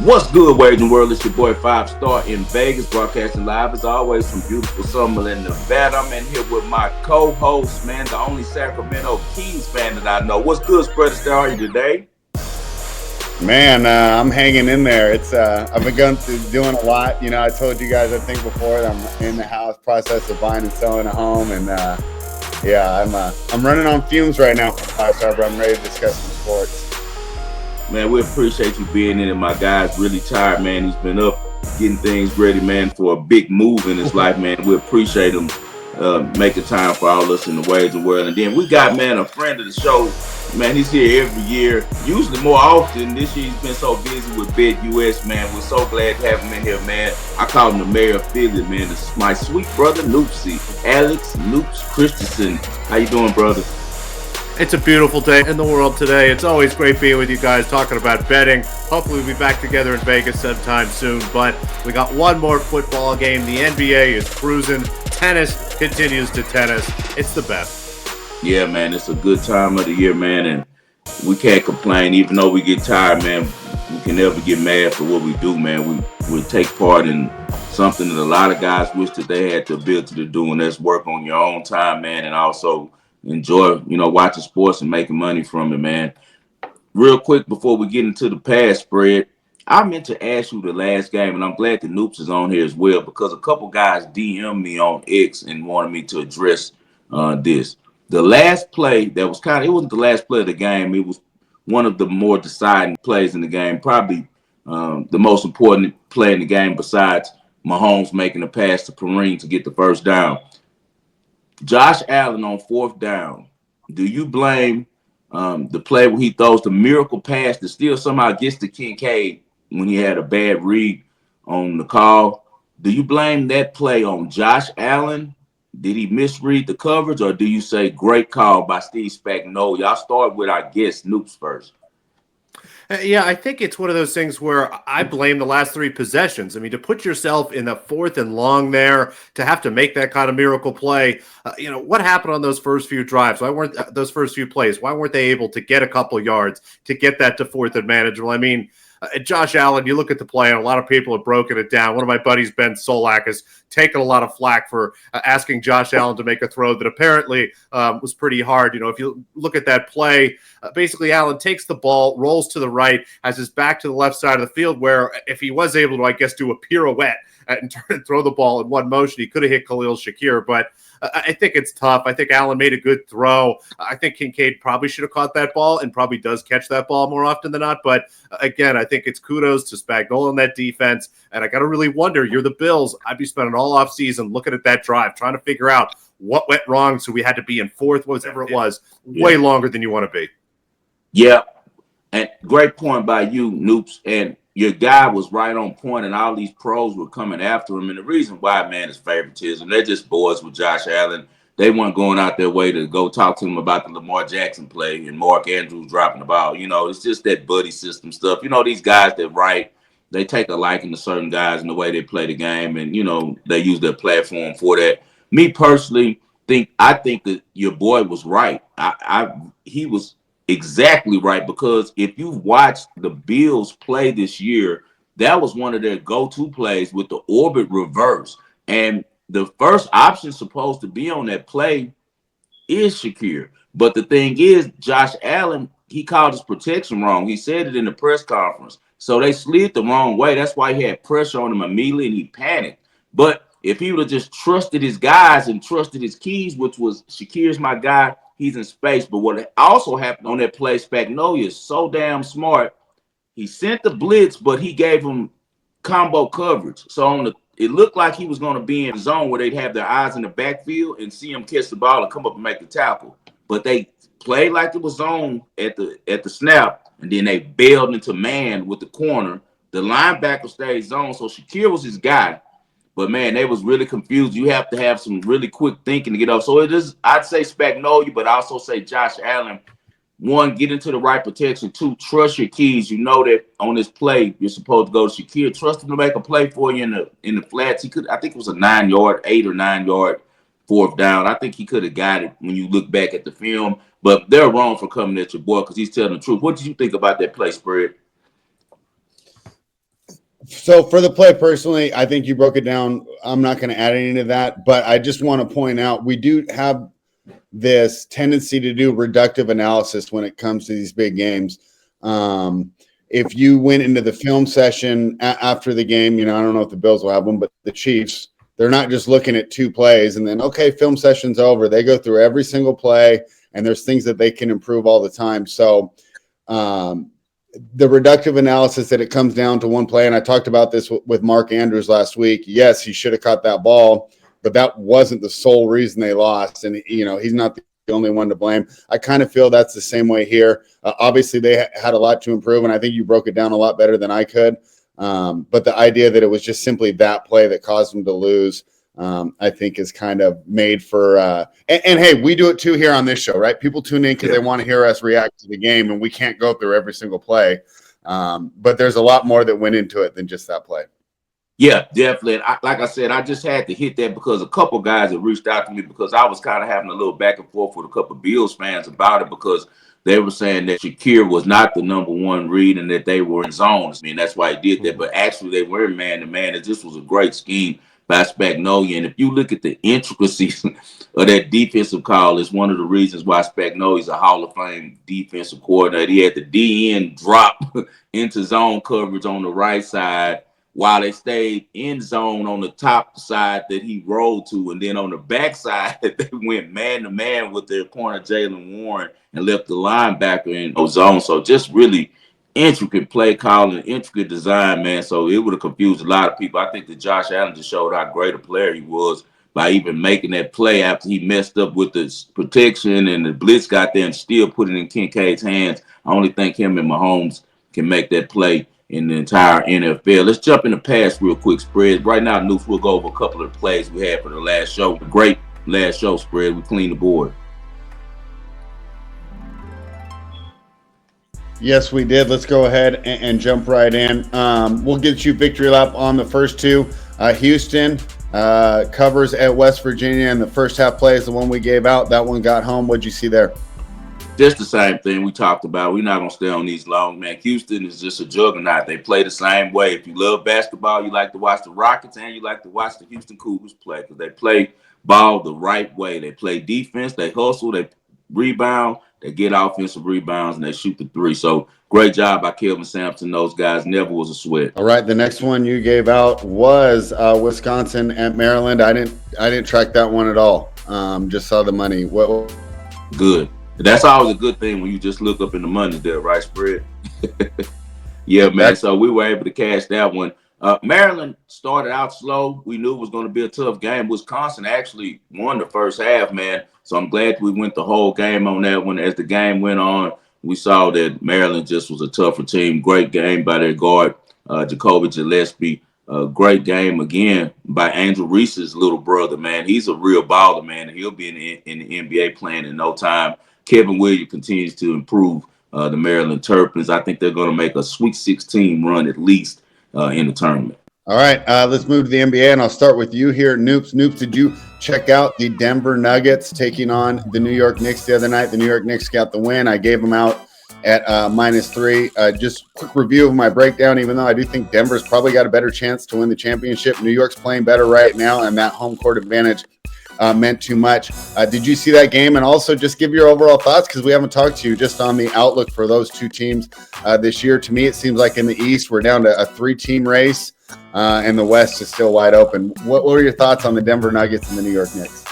What's good, Waging World? It's your boy Five Star in Vegas, broadcasting live as always from beautiful Summerlin, Nevada. I'm in here with my co-host, man, the only Sacramento Kings fan that I know. What's good, Spreader Star? How are you today? Man, I'm hanging in there. I've been going through doing a lot. I told you guys I think before that I'm in the house process of buying and selling a home, and I'm running on fumes right now, but I'm ready to discuss some sports. Man, we appreciate you being in it. My guy's really tired, man. He's been up getting things ready, man, for a big move in his life, man. We appreciate him making time for all us in the Waging World. And then we got, man, a friend of the show. Man, he's here every year, usually more often. This year he's been so busy with Bet US, man. We're so glad to have him in here, man. I call him the mayor of Philly, man. This is my sweet brother, Noopsy. Alex Noops Christensen. How you doing, brother? It's a beautiful day in the world today. It's always great being with you guys talking about betting. Hopefully we'll be back together in Vegas sometime soon, but we got one more football game. The NBA is cruising. Tennis continues to tennis. It's the best. Yeah, man, it's a good time of the year, man, and we can't complain. Even though we get tired, man, we can never get mad for what we do, man. We take part in something that a lot of guys wish that they had the ability to do, and that's work on your own time, man, and also enjoy, watching sports and making money from it, man. Real quick before we get into the past spread, I meant to ask you the last game, and I'm glad the Noops is on here as well because a couple guys DM'd me on X and wanted me to address this. The last play that was it wasn't the last play of the game. It was one of the more deciding plays in the game, probably the most important play in the game besides Mahomes making a pass to Perrine to get the first down. Josh Allen on fourth down. Do you blame the play where he throws the miracle pass that still somehow gets to Kincaid when he had a bad read on the call? Do you blame that play on Josh Allen? Did he misread the coverage, or do you say great call by Steve Spagnuolo? Y'all start with our guest, Noops, first. Yeah, I think it's one of those things where I blame the last three possessions. I mean, to put yourself in the fourth and long there, to have to make that kind of miracle play, what happened on those first few drives? Why weren't those first few plays? Why weren't they able to get a couple yards to get that to fourth and manageable? I mean, Josh Allen, you look at the play, and a lot of people have broken it down. One of my buddies, Ben Solak, has taken a lot of flack for asking Josh Allen to make a throw that apparently was pretty hard. If you look at that play, basically Allen takes the ball, rolls to the right, has his back to the left side of the field, where if he was able to, I guess, do a pirouette and throw the ball in one motion, he could have hit Khalil Shakir, but I think it's tough. I think Allen made a good throw. I think Kincaid probably should have caught that ball and probably does catch that ball more often than not. But again, I think it's kudos to Spagnuolo on that defense. And I got to really wonder, you're the Bills. I'd be spending all offseason looking at that drive, trying to figure out what went wrong. So we had to be in fourth, whatever it was, way longer than you want to be. Yeah. And great point by you, Noops. And your guy was right on point, and all these pros were coming after him. And the reason why, man, is favoritism. They're just boys with Josh Allen. They weren't going out their way to go talk to him about the Lamar Jackson play and Mark Andrews dropping the ball. It's just that buddy system stuff. These guys that they take a liking to certain guys and the way they play the game, and, they use their platform for that. Me personally, I think that your boy was right. He was exactly right, because if you've watched the Bills play this year, that was one of their go-to plays with the orbit reverse. And the first option supposed to be on that play is Shakir. But the thing is, Josh Allen, he called his protection wrong. He said it in the press conference. So they slid the wrong way. That's why he had pressure on him immediately and he panicked. But if he would have just trusted his guys and trusted his keys, which was Shakir's my guy, he's in space. But what also happened on that play, Spagnuolo is so damn smart. He sent the blitz, but he gave him combo coverage. So it looked like he was going to be in a zone where they'd have their eyes in the backfield and see him catch the ball and come up and make the tackle. But they played like it was zone at the snap, and then they bailed into man with the corner. The linebacker stayed zone, so Shakir was his guy. But, man, they was really confused. You have to have some really quick thinking to get up. So it is, I'd say Spagnuolo, but I also say Josh Allen. One, get into the right protection. Two, trust your keys. You know that on this play, you're supposed to go to Shakir. Trust him to make a play for you in the flats. I think it was a 8 or 9 yard fourth down. I think he could have got it when you look back at the film. But they're wrong for coming at your boy because he's telling the truth. What did you think about that play spread? So for the play personally, I think you broke it down. I'm not going to add any to that, but I just want to point out we do have this tendency to do reductive analysis when it comes to these big games. If you went into the film session after the game, I don't know if the Bills will have them, but the Chiefs, they're not just looking at two plays and then, okay, film session's over. They go through every single play, and there's things that they can improve all the time. So the reductive analysis that it comes down to one play, and I talked about this with Mark Andrews last week. Yes, he should have caught that ball, but that wasn't the sole reason they lost. And, he's not the only one to blame. I kind of feel that's the same way here. Obviously, they had a lot to improve, and I think you broke it down a lot better than I could. But the idea that it was just simply that play that caused them to lose, I think is kind of made for and hey, we do it too here on this show, right? People tune in because they want to hear us react to the game, and we can't go through every single play. But there's a lot more that went into it than just that play. Yeah, definitely. And like I said, I just had to hit that because a couple guys have reached out to me because I was kind of having a little back and forth with a couple of Bills fans about it because they were saying that Shakir was not the number one read and that they were in zones. I mean, that's why he did that. But actually, they were man-to-man. And this was a great scheme by Spagnuolo. And if you look at the intricacies of that defensive call, it's one of the reasons why Spagnuolo is a Hall of Fame defensive coordinator. He had the DN drop into zone coverage on the right side, while they stayed in zone on the top side that he rolled to. And then on the back side, they went man-to-man with their corner, Jalen Warren, and left the linebacker in zone. So just really intricate play calling, intricate design, man. So it would have confused a lot of people. I think that Josh Allen just showed how great a player he was by even making that play after he messed up with the protection and the blitz got there and still put it in Kincaid's hands. I only think him and Mahomes can make that play in the entire NFL. Let's jump in the past real quick, Spread. Right now, Noops, we'll go over a couple of plays we had for the last show. Great last show, Spread. We cleaned the board. Yes, we did. Let's go ahead and jump right in. We'll get you victory lap on the first two. Houston covers at West Virginia, and the first half play is the one we gave out. That one got home. What'd you see there? Just the same thing we talked about. We're not going to stay on these long, man. Houston is just a juggernaut. They play the same way. If you love basketball, you like to watch the Rockets and you like to watch the Houston Cougars play because they play ball the right way. They play defense, they hustle, they rebound, they get offensive rebounds, and they shoot the three. So great job by Kelvin Sampson. Those guys never was a sweat. All right, the next one you gave out was Wisconsin at Maryland. I didn't track that one at all. Just saw the money. What? Good. That's always a good thing when you just look up in the money there, right, Spread? Yeah, man. So we were able to cash that one. Maryland started out slow. We knew it was going to be a tough game. Wisconsin actually won the first half, man. So I'm glad we went the whole game on that one. As the game went on, we saw that Maryland just was a tougher team. Great game by their guard, Jacoby Gillespie. Great game again by Angel Reese's little brother, man. He's a real baller, man. And he'll be in the NBA playing in no time. Kevin Williams continues to improve the Maryland Terrapins. I think they're going to make a Sweet 16 run at least in the tournament. All right, let's move to the NBA, and I'll start with you here, Noops. Noops, did you check out the Denver Nuggets taking on the New York Knicks the other night? The New York Knicks got the win. I gave them out at -3. Just quick review of my breakdown, even though I do think Denver's probably got a better chance to win the championship. New York's playing better right now, and that home court advantage meant too much. Did you see that game? And also just give your overall thoughts, because we haven't talked to you just on the outlook for those two teams this year. To me, it seems like in the East, we're down to a 3-team race, and the West is still wide open. What were your thoughts on the Denver Nuggets and the New York Knicks?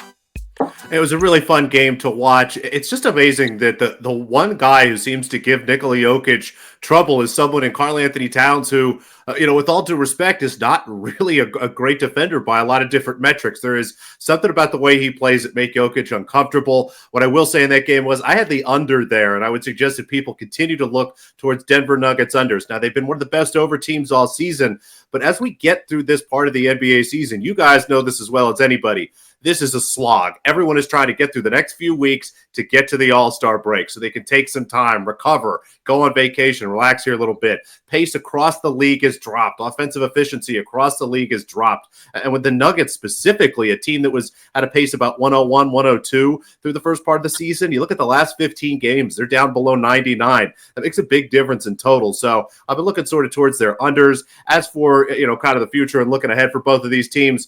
It was a really fun game to watch. It's just amazing that the one guy who seems to give Nikola Jokic trouble is someone in Karl Anthony Towns who, with all due respect, is not really a great defender by a lot of different metrics. There is something about the way he plays that make Jokic uncomfortable. What I will say in that game was I had the under there, and I would suggest that people continue to look towards Denver Nuggets unders. Now, they've been one of the best over teams all season, but as we get through this part of the NBA season, you guys know this as well as anybody. this is a slog. Everyone is trying to get through the next few weeks to get to the All-Star break so they can take some time, recover, go on vacation, relax here a little bit. Pace across the league is dropped. Offensive efficiency across the league is dropped. And with the Nuggets specifically, a team that was at a pace about 101, 102 through the first part of the season, you look at the last 15 games, they're down below 99. That makes a big difference in total. So I've been looking sort of towards their unders. As for, kind of the future and looking ahead for both of these teams,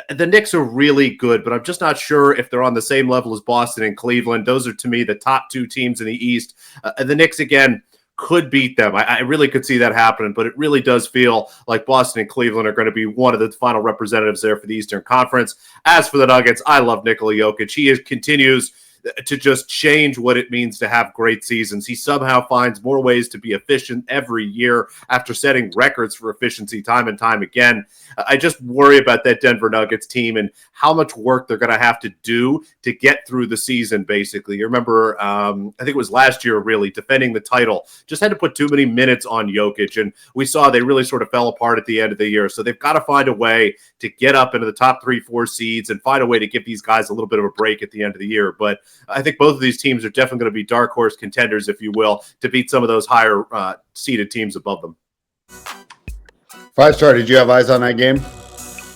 the Knicks are really good, but I'm just not sure if they're on the same level as Boston and Cleveland. Those are, to me, the top two teams in the East. The Knicks, again, could beat them. I really could see that happening, but it really does feel like Boston and Cleveland are going to be one of the final representatives there for the Eastern Conference. As for the Nuggets, I love Nikola Jokic. He continues to just change what it means to have great seasons. He somehow finds more ways to be efficient every year after setting records for efficiency time and time again. I just worry about that Denver Nuggets team and how much work they're going to have to do to get through the season, basically. You remember, I think it was last year, really, defending the title. Just had to put too many minutes on Jokic, and we saw they really sort of fell apart at the end of the year. So they've got to find a way to get up into the top 3-4 seeds and find a way to give these guys a little bit of a break at the end of the year. But I think both of these teams are definitely going to be dark horse contenders, if you will, to beat some of those higher seeded teams above them. 5-star, did you have eyes on that game?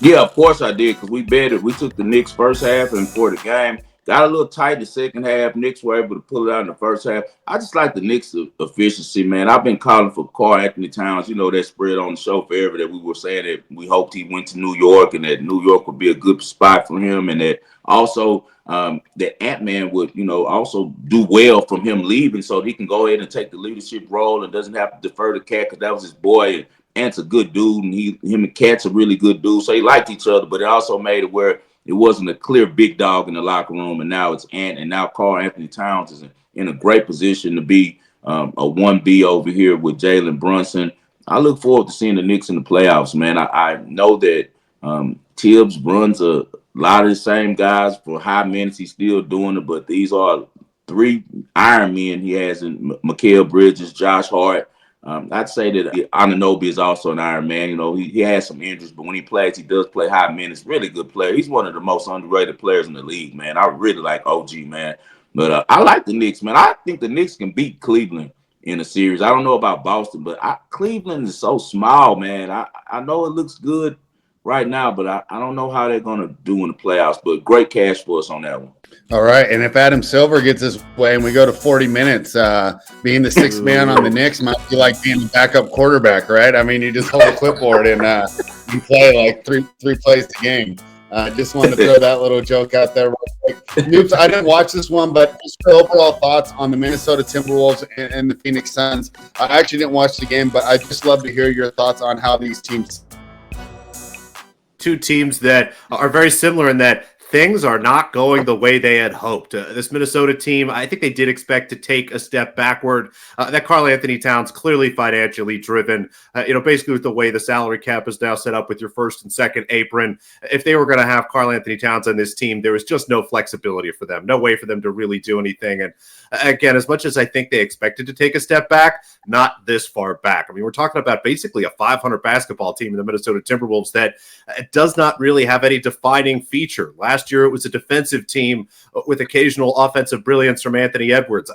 Yeah, of course I did, because we betted. We took the Knicks first half, and for the game, got a little tight the second half. Knicks were able to pull it out in the first half. I just like the Knicks' efficiency, man. I've been calling for Karl Anthony Towns. That spread on the show forever that we were saying that we hoped he went to New York and that New York would be a good spot for him, and that also that Ant-Man would, also do well from him leaving so he can go ahead and take the leadership role and doesn't have to defer to Cat because that was his boy. And Ant's a good dude, and him and Cat's a really good dude. So they liked each other, but it also made it where it wasn't a clear big dog in the locker room, and now it's Ant, and now Karl Anthony Towns is in a great position to be a 1B over here with Jalen Brunson. I look forward to seeing the Knicks in the playoffs, man. I know that Tibbs runs a lot of the same guys for high minutes. He's still doing it, but these are three Iron Men he has in Mikal Bridges, Josh Hart. I'd say that Anunoby is also an Iron Man. He has some injuries, but when he plays, he does play high minutes. Really good player. He's one of the most underrated players in the league, man. I really like OG, man. But I like the Knicks, man. I think the Knicks can beat Cleveland in a series. I don't know about Boston, but Cleveland is so small, man. I know it looks good right now, but I don't know how they're going to do in the playoffs. But great cash for us on that one. All right, and if Adam Silver gets his way and we go to 40 minutes, being the sixth man on the Knicks might be like being the backup quarterback, right? I mean, you just hold a clipboard and you play like three plays a game. Just wanted to throw that little joke out there real quick. Noops, I didn't watch this one, but just your overall thoughts on the Minnesota Timberwolves and the Phoenix Suns. I actually didn't watch the game, but I'd just love to hear your thoughts on how these teams. Two teams that are very similar in that things are not going the way they had hoped. This Minnesota team, I think they did expect to take a step backward. That Karl Anthony Towns, clearly financially driven, basically with the way the salary cap is now set up with your first and second apron. If they were going to have Karl Anthony Towns on this team, there was just no flexibility for them, no way for them to really do anything. And again, as much as I think they expected to take a step back, not this far back. I mean, we're talking about basically a 500 basketball team in the Minnesota Timberwolves that does not really have any defining feature. Last year, it was a defensive team with occasional offensive brilliance from Anthony Edwards.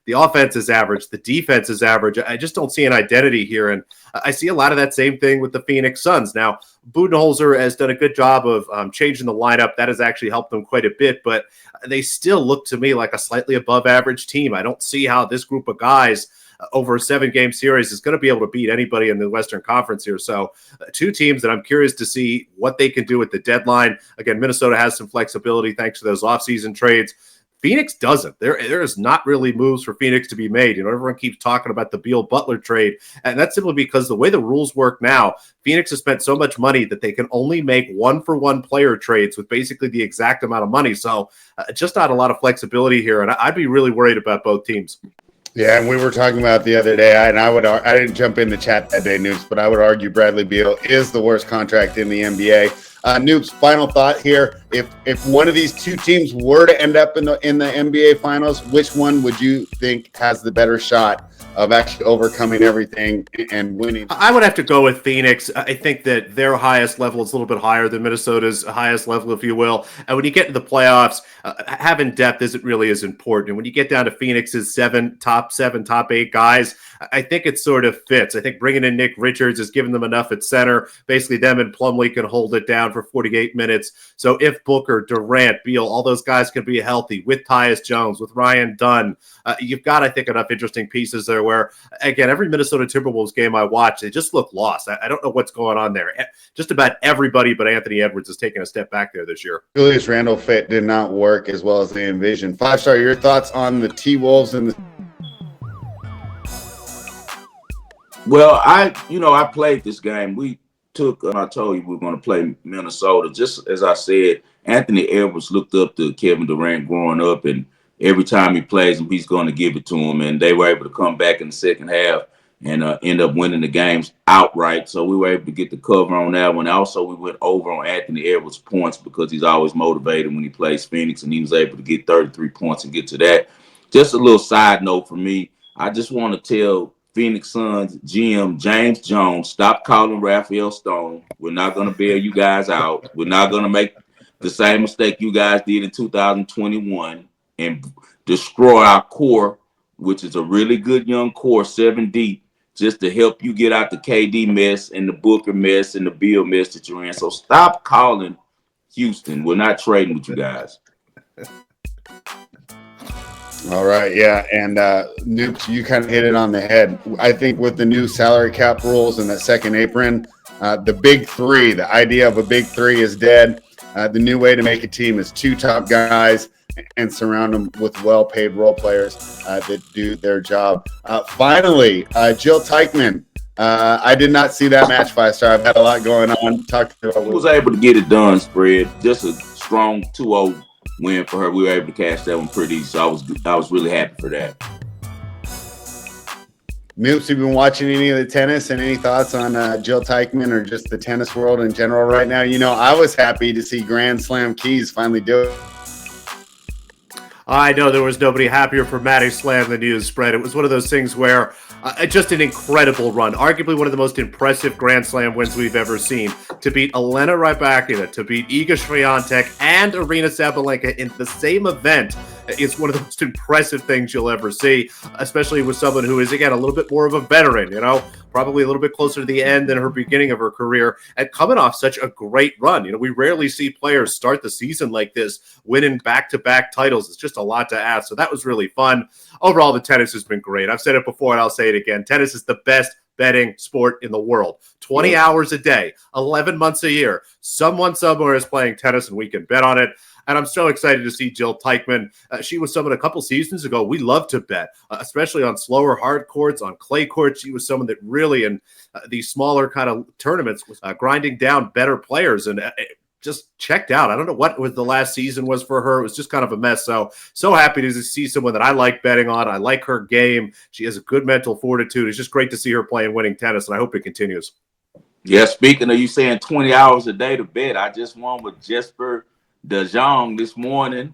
The offense is average. The defense is average. I just don't see an identity here. And I see a lot of that same thing with the Phoenix Suns. Now, Budenholzer has done a good job of changing the lineup. That has actually helped them quite a bit, but they still look to me like a slightly above average team. I don't see how this group of guys over a 7-game series is going to be able to beat anybody in the Western Conference here. So two teams that I'm curious to see what they can do at the deadline. Again, Minnesota has some flexibility thanks to those offseason trades. Phoenix doesn't. There is not really moves for Phoenix to be made. Everyone keeps talking about the Beal Butler trade, and that's simply because the way the rules work now, Phoenix has spent so much money that they can only make 1-for-1 player trades with basically the exact amount of money. So just not a lot of flexibility here, and I'd be really worried about both teams. Yeah, and we were talking about the other day, and I didn't jump in the chat that day, Noops, but I would argue Bradley Beal is the worst contract in the NBA. Noops, final thought here. if one of these two teams were to end up in the NBA Finals, which one would you think has the better shot of actually overcoming everything and winning? I would have to go with Phoenix. I think that their highest level is a little bit higher than Minnesota's highest level, if you will. And when you get to the playoffs, having depth isn't really as important. And when you get down to Phoenix's top 8 guys, I think it sort of fits. I think bringing in Nick Richards is giving them enough at center. Basically, them and Plumlee can hold it down for 48 minutes. So if Booker, Durant, Beal, all those guys can be healthy with Tyus Jones, with Ryan Dunn, you've got, I think, enough interesting pieces there where, again, every Minnesota Timberwolves game I watch, they just look lost. I don't know what's going on there. Just about everybody but Anthony Edwards is taking a step back there this year. Julius Randle fit did not work as well as they envisioned. 5-star, your thoughts on the T-Wolves and the... Well, I played this game. I told you we were going to play Minnesota. Just as I said, Anthony Edwards looked up to Kevin Durant growing up, and every time he plays him, he's going to give it to him. And they were able to come back in the second half and end up winning the games outright. So we were able to get the cover on that one. Also, we went over on Anthony Edwards' points because he's always motivated when he plays Phoenix, and he was able to get 33 points and get to that. Just a little side note for me, I just want to tell Phoenix Suns GM James Jones, stop calling Raphael Stone. We're not going to bail you guys out. We're not going to make the same mistake you guys did in 2021 and destroy our core, which is a really good young core, 7 deep, just to help you get out the KD mess and the Booker mess and the Beal mess that you're in. So stop calling Houston. We're not trading with you guys. All right, yeah, and Noops, you kind of hit it on the head. I think with the new salary cap rules and that second apron, the big three, the idea of a big three is dead. The new way to make a team is 2 top guys and surround them with well-paid role players that do their job. Finally, Jill Teichman. I did not see that match, 5-star. I've had a lot going on. He was able to get it done, spread. Just a strong 2-0 win for her. We were able to cash that one pretty easy. So I was really happy for that. Noops, you been watching any of the tennis and any thoughts on Jill Teichman or just the tennis world in general right now? You know, I was happy to see Grand Slam Keys finally do it. I know there was nobody happier for Maddie Slam than you, Spread. It was one of those things where just an incredible run, arguably one of the most impressive Grand Slam wins we've ever seen. To beat Elena Rybakina, to beat Iga Swiatek and Arina Sabalenka in the same event is one of the most impressive things you'll ever see, especially with someone who is, again, a little bit more of a veteran, probably a little bit closer to the end than her beginning of her career, and coming off such a great run. We rarely see players start the season like this, winning back-to-back titles. It's just a lot to ask. So that was really fun. Overall, the tennis has been great. I've said it before, and I'll say it again. Tennis is the best betting sport in the world. 20 hours a day, 11 months a year. Someone somewhere is playing tennis, and we can bet on it. And I'm so excited to see Jill Teichman. She was someone a couple seasons ago we loved to bet, especially on slower hard courts, on clay courts. She was someone that really, in these smaller kind of tournaments, was grinding down better players and just checked out. I don't know what the last season was for her. It was just kind of a mess. So happy to see someone that I like betting on. I like her game. She has a good mental fortitude. It's just great to see her playing winning tennis, and I hope it continues. Yeah, speaking of you saying 20 hours a day to bet, I just won with Jesper De Jong this morning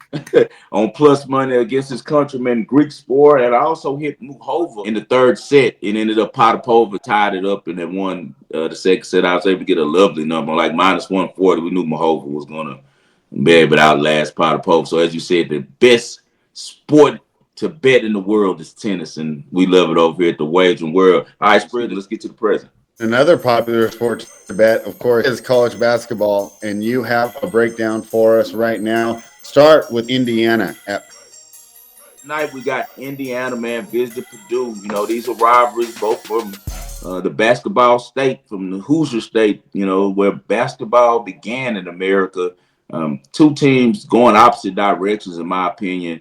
on plus money against his countryman Greek Sport, and I also hit Muhova in the third set. It ended up Potapova tied it up and then won the second set. I was able to get a lovely number, like minus 140. We knew Muhova was going to be able to outlast Potapova. So as you said, the best sport to bet in the world is tennis, and we love it over here at the Wagering World. All right, Spread, let's get to the present. Another popular sport to bet, of course, is college basketball, and you have a breakdown for us right now. Start with Indiana. Tonight we got Indiana, man, visiting Purdue. These are rivalries, both from the basketball state, from the Hoosier state, where basketball began in America. 2 teams going opposite directions, in my opinion.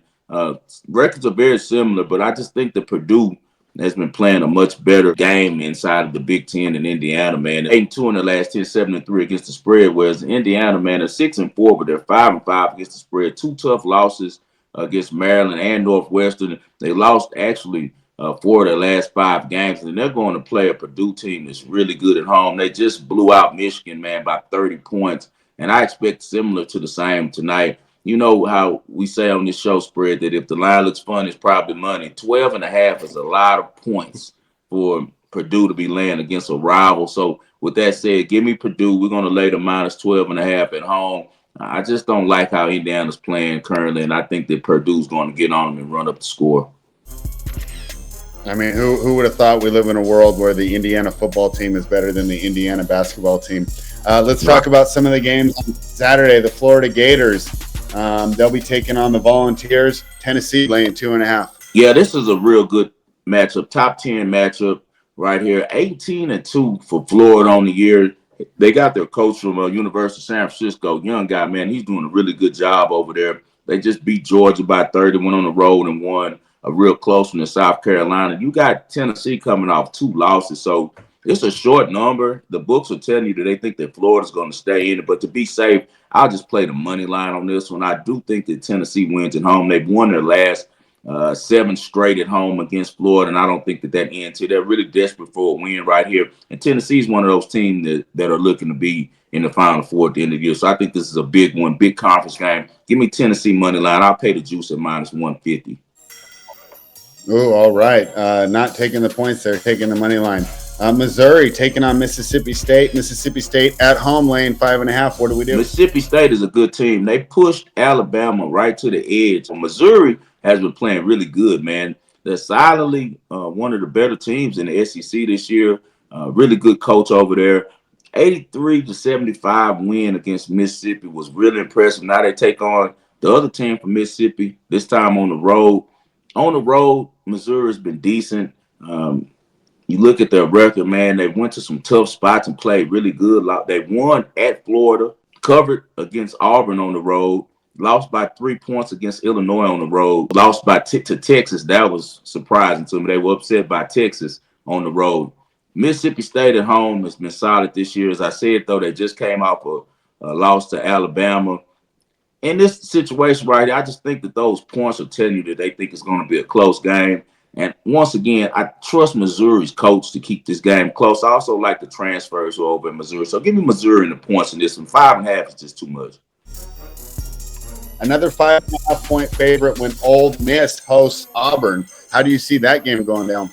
Records are very similar, but I just think that Purdue has been playing a much better game inside of the Big Ten than Indiana, man. 8-2 in the last 10, 7-3 against the spread, whereas Indiana, man, are 6-4, but they're 5-5 against the spread. 2 tough losses against Maryland and Northwestern. They lost actually 4 of their last 5 games, and they're going to play a Purdue team that's really good at home. They just blew out Michigan, man, by 30 points. and I expect similar to the same tonight. You know how we say on this show spread that if the line looks fun, it's probably money. 12.5 is a lot of points for Purdue to be laying against a rival. So with that said, give me Purdue. We're going to lay the minus 12.5 at home. I just don't like how Indiana's playing currently, and I think that Purdue's going to get on them and run up the score. I mean, who would have thought we live in a world where the Indiana football team is better than the Indiana basketball team? Let's talk about some of the games on Saturday. The Florida Gators, they'll be taking on the Volunteers. Tennessee laying 2.5. Yeah, this is a real good matchup. Top 10 matchup right here. 18-2 for Florida on the year. They got their coach from University of San Francisco, young guy, man. He's doing a really good job over there. They just beat Georgia by 30, went on the road and won a real close one in South Carolina. You got Tennessee coming off 2 losses, so it's a short number. The books are telling you that they think that Florida's going to stay in it, but to be safe, I'll just play the money line on this one. I do think that Tennessee wins at home. They've won their last 7 straight at home against Florida, and I don't think that ends here. They're really desperate for a win right here, and Tennessee's one of those teams that are looking to be in the Final Four at the end of the year. So I think this is a big one, big conference game. Give me Tennessee money line. I'll pay the juice at minus 150. Oh, all right. Not taking the points there, taking the money line. Missouri taking on Mississippi State. Mississippi State at home laying 5.5. What do we do? Mississippi State is a good team. They pushed Alabama right to the edge. And Missouri has been playing really good, man. They're silently one of the better teams in the SEC this year. Really good coach over there. 83-75 win against Mississippi was really impressive. Now they take on the other team from Mississippi, this time on the road. On the road, Missouri's been decent. You look at their record, man, they went to some tough spots and played really good. They won at Florida, covered against Auburn on the road, lost by 3 points against Illinois on the road, lost by to Texas. That was surprising to me. They were upset by Texas on the road. Mississippi State at home has been solid this year. As I said, though, they just came off a loss to Alabama. In this situation right here, I just think that those points are telling you that they think it's going to be a close game. And once again, I trust Missouri's coach to keep this game close. I also like the transfers over in Missouri. So give me Missouri in the points in this one. 5.5 is just too much. Another 5.5 point favorite when Ole Miss hosts Auburn. How do you see that game going down?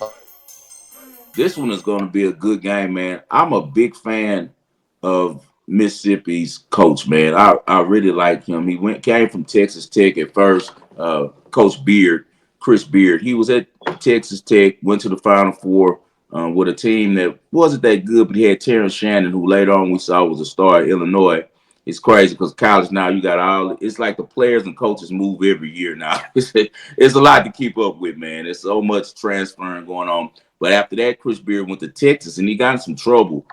This one is going to be a good game, man. I'm a big fan of Mississippi's coach, man. I really like him. He came from Texas Tech at first. Coach Beard, Chris Beard. He was at Texas Tech, went to the Final Four with a team that wasn't that good, but he had Terrence Shannon, who later on we saw was a star at Illinois. It's crazy because college now you got it's like the players and coaches move every year now. It's a lot to keep up with, man. There's so much transferring going on. But after that, Chris Beard went to Texas and he got in some trouble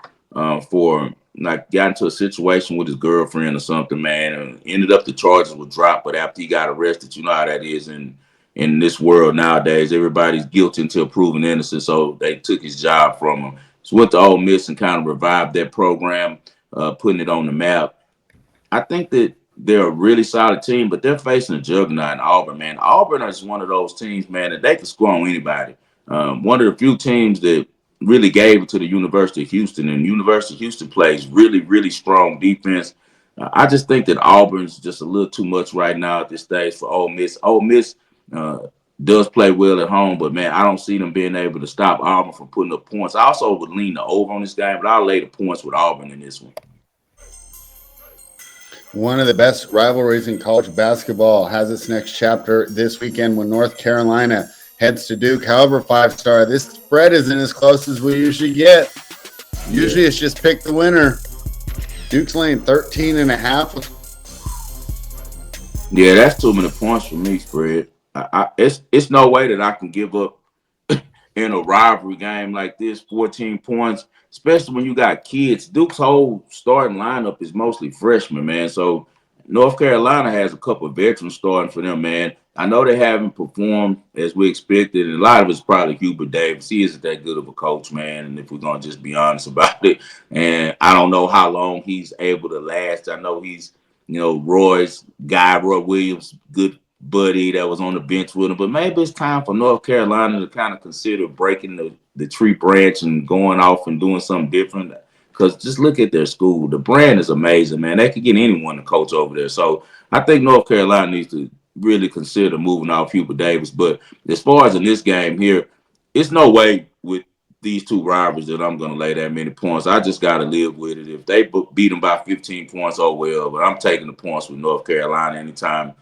for got into a situation with his girlfriend or something, man, and ended up the charges were dropped. But after he got arrested, you know how that is in this world nowadays. Everybody's guilty until proven innocent. So they took his job from him. So went to Ole Miss and kind of revived that program, putting it on the map. I think that they're a really solid team, but they're facing a juggernaut in Auburn, man. Auburn is one of those teams, man, that they can score on anybody. One of the few teams that really gave it to the University of Houston, and University of Houston plays really, really strong defense. I just think that Auburn's just a little too much right now at this stage for Ole Miss. Ole Miss does play well at home, but, man, I don't see them being able to stop Auburn from putting up points. I also would lean the over on this game, but I'll lay the points with Auburn in this one. One of the best rivalries in college basketball has its next chapter this weekend when North Carolina heads to Duke. However, 5-star, this spread isn't as close as we usually get. Usually it's just pick the winner. Duke's laying 13.5. Yeah, that's too many points for me, spread. It's no way that I can give up in a rivalry game like this, 14 points, especially when you got kids. Duke's whole starting lineup is mostly freshmen, man. So North Carolina has a couple of veterans starting for them, man. I know they haven't performed as we expected, and a lot of it's probably Hubert Davis. He isn't that good of a coach, man, and if we're going to just be honest about it. And I don't know how long he's able to last. I know he's, Roy's guy, Roy Williams, good buddy that was on the bench with him. But maybe it's time for North Carolina to kind of consider breaking the tree branch and going off and doing something different. because just look at their school. The brand is amazing, man. They could get anyone to coach over there. So I think North Carolina needs to really consider moving off Hubert Davis. But as far as in this game here, it's no way with these two rivals that I'm going to lay that many points. I just got to live with it. If they beat them by 15 points, oh well. But I'm taking the points with North Carolina anytime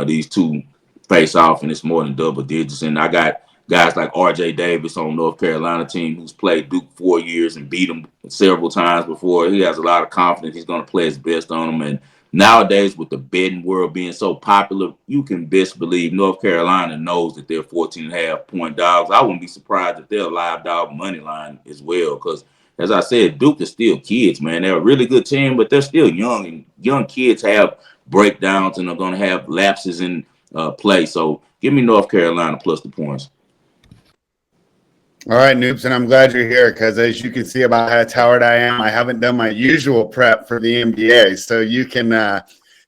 these two face off, and it's more than double digits. And I got guys like R.J. Davis on North Carolina team who's played Duke 4 years and beat them several times before. He has a lot of confidence. He's going to play his best on them. And nowadays, with the betting world being so popular, you can best believe North Carolina knows that they're 14.5-point dogs. I wouldn't be surprised if they're a live dog money line as well, because, as I said, Duke is still kids, man. They're a really good team, but they're still young, and young kids have breakdowns and are going to have lapses in play. So give me North Carolina plus the points. All right, Noops, and I'm glad you're here because, as you can see about how tired I am, I haven't done my usual prep for the NBA, so you can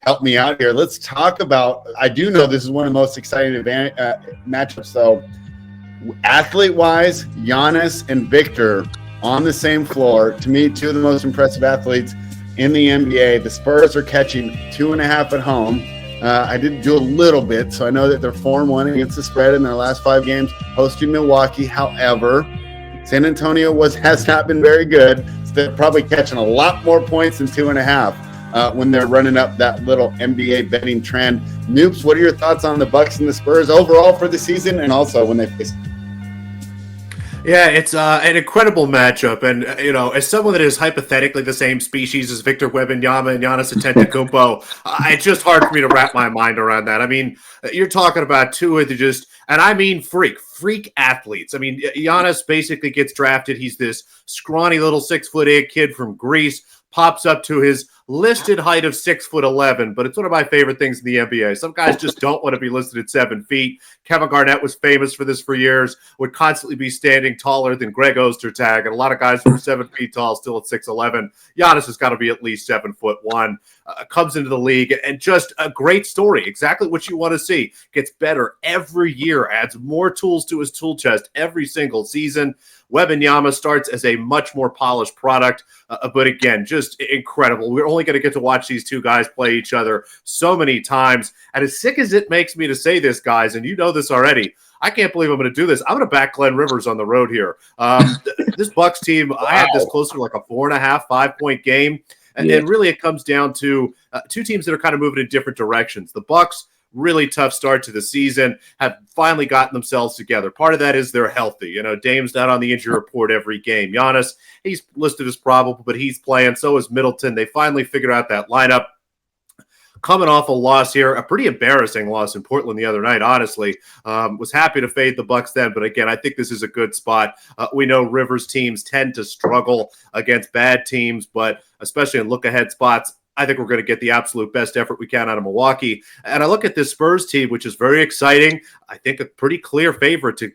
help me out here. Let's talk about – I do know this is one of the most exciting matchups. So, athlete-wise, Giannis and Victor on the same floor. To me, two of the most impressive athletes in the NBA. The Spurs are catching 2.5 at home. I did do a little bit, so I know that they're 4-1 against the spread in their last 5 games, hosting Milwaukee. However, San Antonio has not been very good, so they're probably catching a lot more points than 2.5 when they're running up that little NBA betting trend. Noops, what are your thoughts on the Bucks and the Spurs overall for the season, and also when they face? Yeah, it's an incredible matchup, and as someone that is hypothetically the same species as Victor Wembanyama and Giannis Antetokounmpo, it's just hard for me to wrap my mind around that. I mean, you're talking about two of the and I mean freak athletes. I mean, Giannis basically gets drafted. He's this scrawny little 6'8" kid from Greece, pops up to his listed height of 6'11", but it's one of my favorite things in the NBA. Some guys just don't want to be listed at 7 feet. Kevin Garnett was famous for this for years, would constantly be standing taller than Greg Ostertag, and a lot of guys who are 7 feet tall still at 6'11". Giannis has got to be at least 7'1". Comes into the league and just a great story. Exactly what you want to see. Gets better every year, adds more tools to his tool chest every single season. Wembanyama starts as a much more polished product, but again, just incredible. We're only going to get to watch these two guys play each other so many times. And as sick as it makes me to say this, guys, and you know this already, I can't believe I'm going to do this. I'm going to back Glenn Rivers on the road here. This Bucks team, wow. I had this closer to like a 4.5, 5-point game. And really it comes down to two teams that are kind of moving in different directions. The Bucks, really tough start to the season, have finally gotten themselves together. Part of that is they're healthy. Dame's not on the injury report every game. Giannis, he's listed as probable, but he's playing. So is Middleton. They finally figured out that lineup. Coming off a loss here, a pretty embarrassing loss in Portland the other night, honestly. Was happy to fade the Bucks then, but again, I think this is a good spot. We know Rivers teams tend to struggle against bad teams, but especially in look-ahead spots, I think we're going to get the absolute best effort we can out of Milwaukee. And I look at this Spurs team, which is very exciting. I think a pretty clear favorite to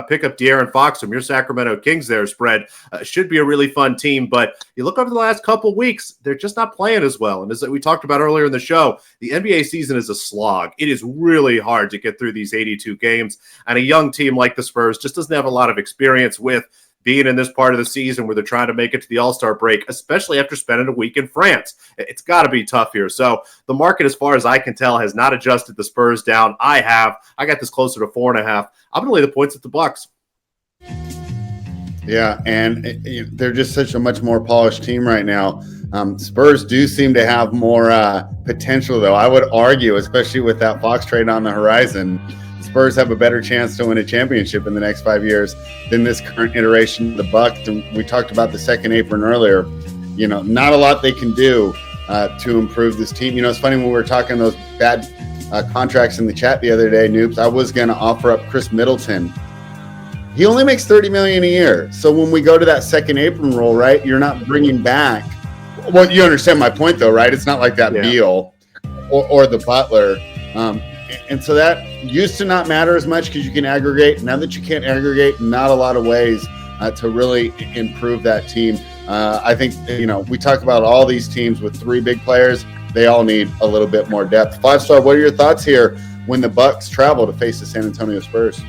pick up De'Aaron Fox from your Sacramento Kings there spread. Should be a really fun team, but you look over the last couple weeks, they're just not playing as well. And as we talked about earlier in the show, the NBA season is a slog. It is really hard to get through these 82 games, and a young team like the Spurs just doesn't have a lot of experience with being in this part of the season where they're trying to make it to the All-Star break, especially after spending a week in France. It's got to be tough here. So the market, as far as I can tell, has not adjusted the Spurs down. I got this closer to 4.5. I'm going to lay the points at the Bucks. Yeah, and they're just such a much more polished team right now. Spurs do seem to have more potential, though. I would argue, especially with that Fox trade on the horizon, Spurs have a better chance to win a championship in the next 5 years than this current iteration of the Bucks. And we talked about the second apron earlier. Not a lot they can do to improve this team. It's funny when we were talking those bad contracts in the chat the other day, Noops. I was going to offer up Chris Middleton. He only makes $30 million a year. So when we go to that second apron role, right, you're not bringing back. Well, you understand my point, though, right? It's not like that Beal or the Butler. And so that used to not matter as much because you can aggregate. Now that you can't aggregate, not a lot of ways to really improve that team. I think, we talk about all these teams with 3 big players. They all need a little bit more depth. 5-star, what are your thoughts here when the Bucks travel to face the San Antonio Spurs?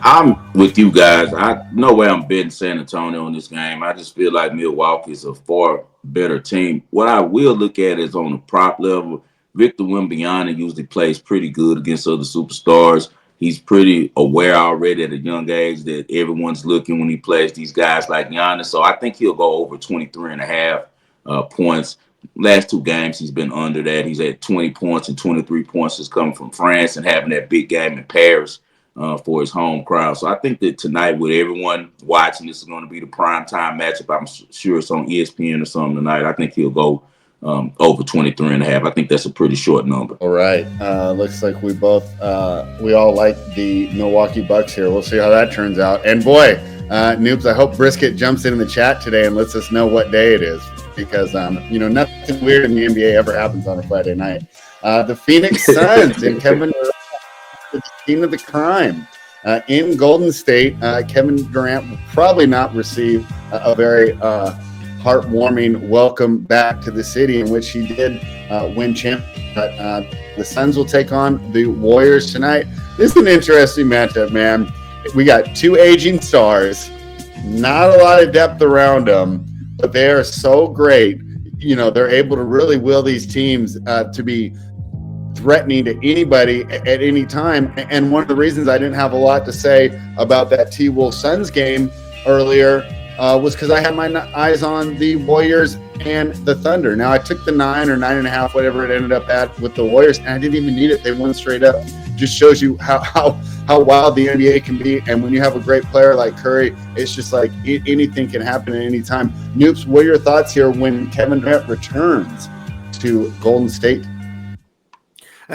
I'm with you guys. No way I'm betting San Antonio on this game. I just feel like Milwaukee is a far better team. What I will look at is on the prop level. Victor Wembanyama usually plays pretty good against other superstars. He's pretty aware already at a young age that everyone's looking when he plays these guys like Giannis. So I think he'll go over 23 and a half points. Last two games, he's been under that. He's at 20 points and 23 points is coming from France and having that big game in Paris for his home crowd. So I think that tonight, with everyone watching, this is going to be the prime time matchup. I'm sure it's on ESPN or something tonight. I think he'll go over 23 and a half. I think that's a pretty short number. All right. Looks like we all like the Milwaukee Bucks here. We'll see how that turns out. And boy, Noops, I hope Brisket jumps in the chat today and lets us know what day it is, because nothing weird in the NBA ever happens on a Friday night. The Phoenix Suns and Kevin Durant, the scene of the crime in Golden State. Kevin Durant will probably not receive a very heartwarming welcome back to the city in which he did win championship. But the Suns will take on the Warriors tonight. This is an interesting matchup, man. We got two aging stars, not a lot of depth around them, but they are so great. They're able to really will these teams to be threatening to anybody at any time. And one of the reasons I didn't have a lot to say about that T-Wolves Suns game earlier was because I had my eyes on the Warriors and the Thunder. Now, I took the 9 or 9.5, whatever it ended up at, with the Warriors, and I didn't even need it. They won straight up. Just shows you how wild the NBA can be. And when you have a great player like Curry, it's just like anything can happen at any time. Noops, what are your thoughts here when Kevin Durant returns to Golden State?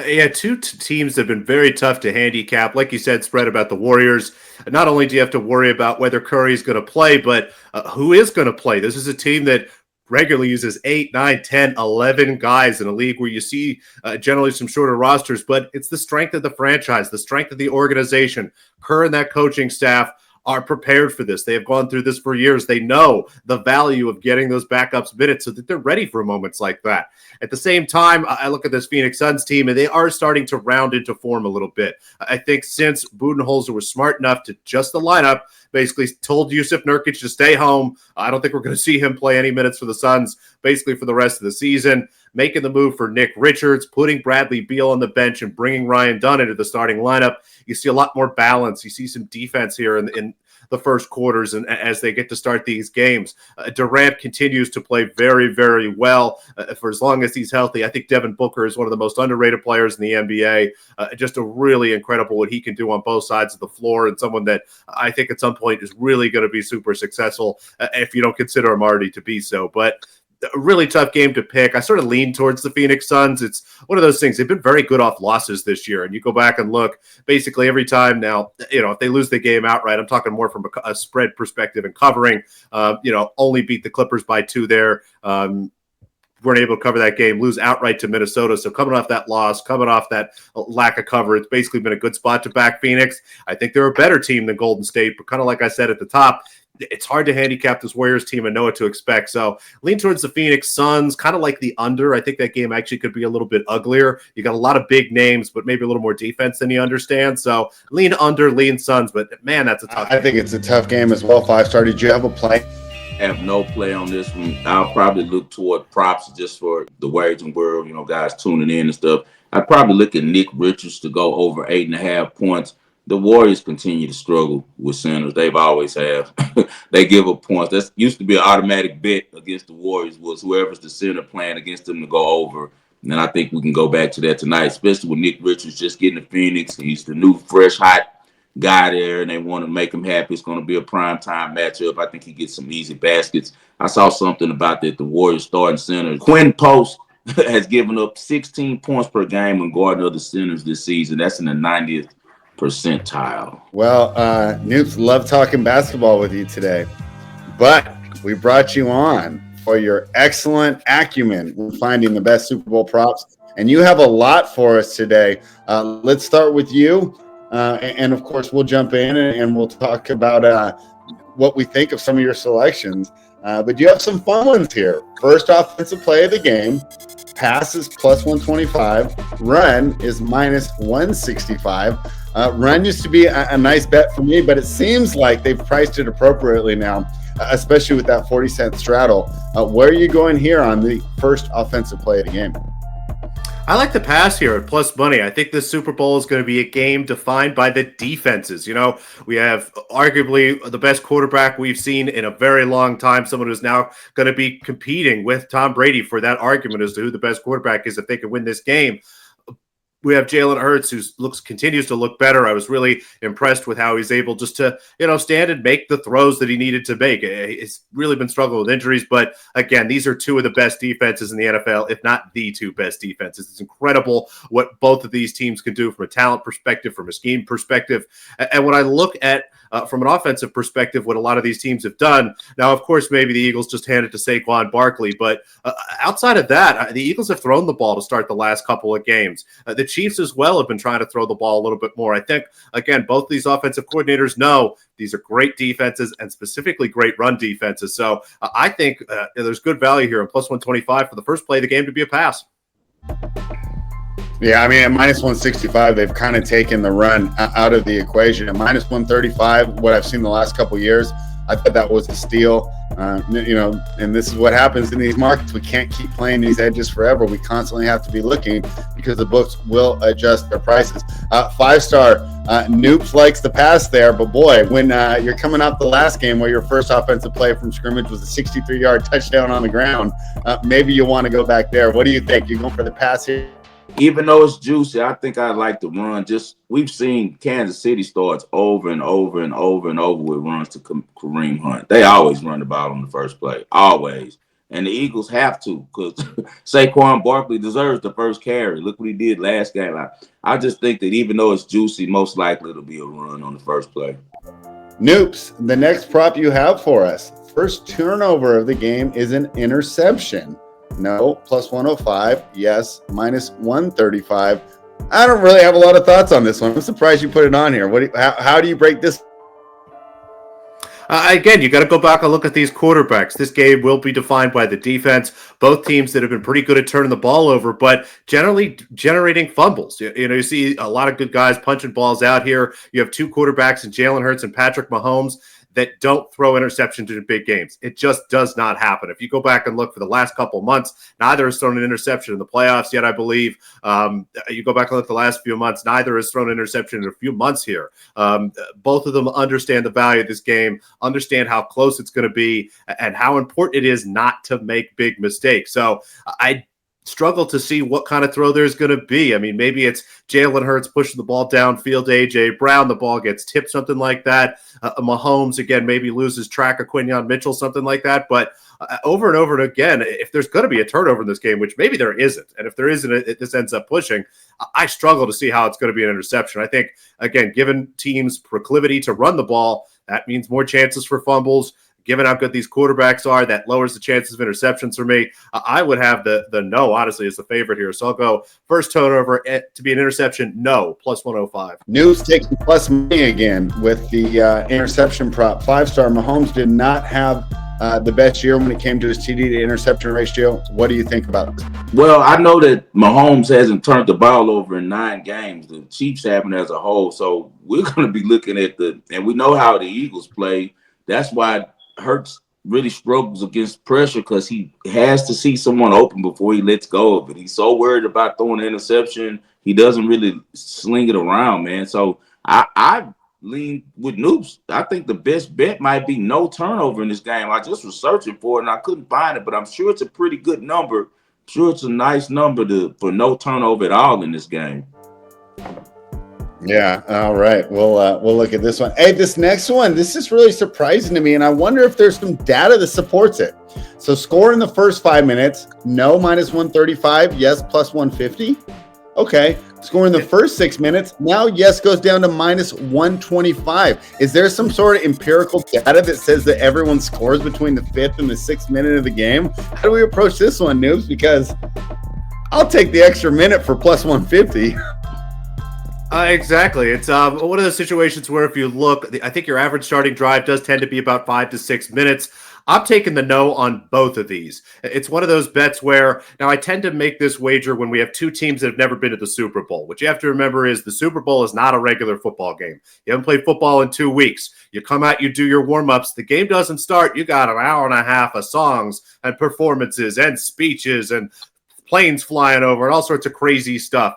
Yeah, two teams have been very tough to handicap. Like you said, spread about the Warriors. Not only do you have to worry about whether Curry is going to play, but who is going to play. This is a team that regularly uses 8, 9, 10, 11 guys in a league where you see generally some shorter rosters, but it's the strength of the franchise, the strength of the organization. Kerr and that coaching staff are prepared for this. They have gone through this for years. They know the value of getting those backups minutes so that they're ready for moments like that. At the same time, I look at this Phoenix Suns team, and they are starting to round into form a little bit. I think since Budenholzer was smart enough to adjust the lineup, basically told Yusuf Nurkic to stay home. I don't think we're going to see him play any minutes for the Suns basically for the rest of the season. Making the move for Nick Richards, putting Bradley Beal on the bench and bringing Ryan Dunn into the starting lineup. You see a lot more balance. You see some defense here in the first quarters and as they get to start these games. Durant continues to play very, very well for as long as he's healthy. I think Devin Booker is one of the most underrated players in the NBA. Just a really incredible what he can do on both sides of the floor, and someone that I think at some point is really going to be super successful if you don't consider him already to be so. But a really tough game to pick. I sort of lean towards the Phoenix Suns. It's one of those things. They've been very good off losses this year. And you go back and look basically every time now, if they lose the game outright, I'm talking more from a spread perspective and covering, only beat the Clippers by 2 there. Weren't able to cover that game, lose outright to Minnesota. So coming off that loss, coming off that lack of cover, it's basically been a good spot to back Phoenix. I think they're a better team than Golden State, but kind of like I said at the top, it's hard to handicap this Warriors team and know what to expect. So lean towards the Phoenix Suns, kind of like the under. I think that game actually could be a little bit uglier. You got a lot of big names, but maybe a little more defense than you understand. So lean under, lean Suns. But man, that's a tough game. I think it's a tough game as well. 5-star. Did you have a play? Have no play on this one. I'll probably look toward props just for the wagering world, guys tuning in and stuff. I'd probably look at Nick Richards to go over 8.5 points. The Warriors continue to struggle with centers. They've always have. They give up points. That used to be an automatic bet against the Warriors, was whoever's the center playing against them to go over. And then I think we can go back to that tonight, especially with Nick Richards just getting to Phoenix. He's the new, fresh, hot guy there, and they want to make him happy. It's going to be a prime time matchup. I think he gets some easy baskets. I saw something about that. The Warriors starting center, Quinn Post, has given up 16 points per game when guarding other centers this season. That's in the 90th percentile. Well, Noops, love talking basketball with you today, but we brought you on for your excellent acumen with finding the best Super Bowl props, and you have a lot for us today. Let's start with you, and of course we'll jump in and we'll talk about what we think of some of your selections. But you have some fun ones here. First offensive play of the game. Pass is plus 125. Run is minus 165. Run used to be a nice bet for me, but it seems like they've priced it appropriately now, especially with that 40-cent straddle. Where are you going here on the first offensive play of the game? I like the pass here at plus money. I think this Super Bowl is going to be a game defined by the defenses. You know, we have arguably the best quarterback we've seen in a very long time, someone who's now going to be competing with Tom Brady for that argument as to who the best quarterback is if they can win this game. We have Jalen Hurts, who continues to look better. I was really impressed with how he's able just to, stand and make the throws that he needed to make. He's really been struggling with injuries, but again, these are two of the best defenses in the NFL, if not the two best defenses. It's incredible what both of these teams can do from a talent perspective, from a scheme perspective. And when I look at from an offensive perspective, what a lot of these teams have done. Now, of course, maybe the Eagles just handed to Saquon Barkley, but outside of that, the Eagles have thrown the ball to start the last couple of games. The Chiefs as well have been trying to throw the ball a little bit more. I think, again, both these offensive coordinators know these are great defenses and specifically great run defenses. So I think there's good value here in plus 125 for the first play of the game to be a pass. Yeah, I mean, at minus 165, they've kind of taken the run out of the equation. At minus 135, what I've seen the last couple of years, I thought that was a steal. And this is what happens in these markets. We can't keep playing these edges forever. We constantly have to be looking because the books will adjust their prices. 5-star, Noops likes the pass there, but boy, when you're coming off the last game where your first offensive play from scrimmage was a 63-yard touchdown on the ground, maybe you want to go back there. What do you think? You going for the pass here? Even though it's juicy, I think I'd like to run. We've seen Kansas City starts over and over and over and over with runs to Kareem Hunt. They always run the ball on the first play, always. And the Eagles have to, because Saquon Barkley deserves the first carry. Look what he did last game. I just think that even though it's juicy, most likely it'll be a run on the first play. Noops, the next prop you have for us. First turnover of the game is an interception. No, plus 105. Yes, minus 135. I don't really have a lot of thoughts on this one. I'm surprised you put it on here. How do you break this? Again, you got to go back and look at these quarterbacks. This game will be defined by the defense. Both teams that have been pretty good at turning the ball over, but generally generating fumbles. You see a lot of good guys punching balls out here. You have two quarterbacks in Jalen Hurts and Patrick Mahomes that don't throw interceptions in big games. It just does not happen. If you go back and look for the last couple of months, neither has thrown an interception in the playoffs yet, I believe. You go back and look the last few months, neither has thrown an interception in a few months here. Both of them understand the value of this game, understand how close it's going to be, and how important it is not to make big mistakes. So I struggle to see what kind of throw there's going to be. I mean, maybe it's Jalen Hurts pushing the ball downfield to A.J. Brown. The ball gets tipped, something like that. Mahomes, again, maybe loses track of Quinyon Mitchell, something like that. But over and over and again, if there's going to be a turnover in this game, which maybe there isn't, and if there isn't, this ends up pushing, I struggle to see how it's going to be an interception. I think, again, given teams' proclivity to run the ball, that means more chances for fumbles. Given how good these quarterbacks are, that lowers the chances of interceptions for me. I would have the no, honestly, as the favorite here. So I'll go first turnover to be an interception, no, plus 105. News taking plus money again with the interception prop. 5-star Mahomes did not have the best year when it came to his TD to interception ratio. What do you think about this? Well, I know that Mahomes hasn't turned the ball over in 9 games. The Chiefs haven't as a whole. So we're going to be looking at and we know how the Eagles play. That's why Hurts really struggles against pressure, because he has to see someone open before he lets go of it. He's so worried about throwing an interception, he doesn't really sling it around, man. So I lean with Noops. I think the best bet might be no turnover in this game. I just was searching for it and I couldn't find it, but I'm sure it's a pretty good number. I'm sure it's a nice number for no turnover at all in this game. Yeah. All right. We'll look at this one. Hey, this next one, this is really surprising to me, and I wonder if there's some data that supports it. So score in the first 5 minutes, no, minus 135, yes, plus 150. Okay. Score in the first 6 minutes, now yes goes down to minus 125. Is there some sort of empirical data that says that everyone scores between the 5th and the 6th minute of the game? How do we approach this one, Noobs? Because I'll take the extra minute for plus 150. Exactly. It's one of those situations where if you look, I think your average starting drive does tend to be about 5 to 6 minutes. I'm taking the no on both of these. It's one of those bets where now I tend to make this wager when we have two teams that have never been to the Super Bowl. What you have to remember is the Super Bowl is not a regular football game. You haven't played football in 2 weeks. You come out, you do your warm-ups. The game doesn't start. You got an hour and a half of songs and performances and speeches and planes flying over and all sorts of crazy stuff.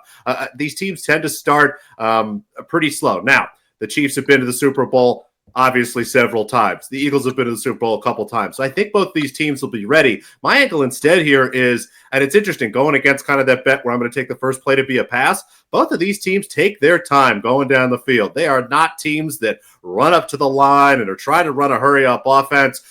These teams tend to start pretty slow. Now, the Chiefs have been to the Super Bowl obviously several times. The Eagles have been to the Super Bowl a couple times. So I think both these teams will be ready. My angle instead here is, and it's interesting, going against kind of that bet where I'm going to take the first play to be a pass. Both of these teams take their time going down the field. They are not teams that run up to the line and are trying to run a hurry-up offense.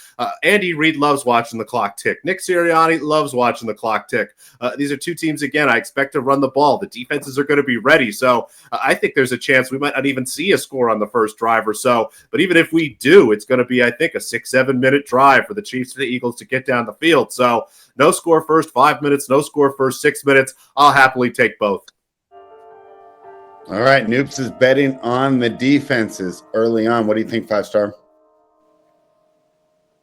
Andy Reid loves watching the clock tick. Nick Sirianni loves watching the clock tick. These are two teams, again, I expect to run the ball. The defenses are going to be ready. So I think there's a chance we might not even see a score on the first drive or so. But even if we do, it's going to be, I think, a 6-7 minute drive for the Chiefs and the Eagles to get down the field. So no score first 5 minutes, no score first 6 minutes. I'll happily take both. All right, Noops is betting on the defenses early on. What do you think, 5-star?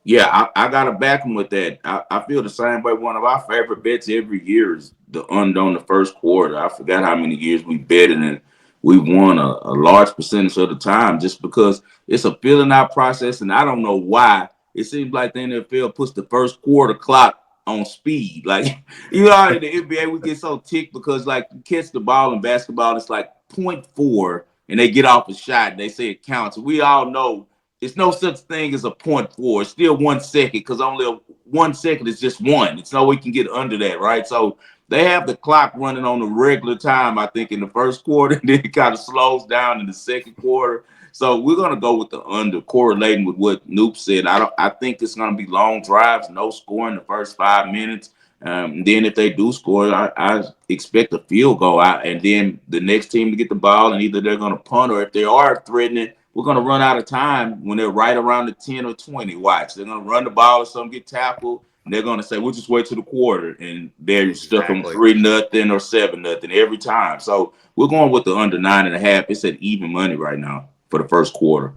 Yeah, I got to back him with that. I feel the same way. One of our favorite bets every year is the under on the first quarter. I forgot how many years we betted, and we won a large percentage of the time just because it's a filling out process, and I don't know why. It seems like the NFL puts the first quarter clock on speed. Like, you know, in the NBA, we get so ticked because, like, you catch the ball in basketball, it's like 0.4, and they get off a shot, and they say it counts. We all know it's no such thing as a 0.4. It's still 1 second because only 1 second is just one. It's no way you can get under that, right? So they have the clock running on the regular time, I think, in the first quarter, and then it kind of slows down in the second quarter. So we're going to go with the under, correlating with what Noops said. I think it's going to be long drives, no score in the first 5 minutes. Then if they do score, I expect a field goal out, and then the next team to get the ball, and either they're going to punt, or if they are threatening, we're going to run out of time when they're right around the 10 or 20. Watch. They're going to run the ball or something, get tackled, and they're going to say, we'll just wait to the quarter. And they're stuck on 3-0 or 7-0 every time. So we're going with the under 9.5. It's at even money right now for the first quarter.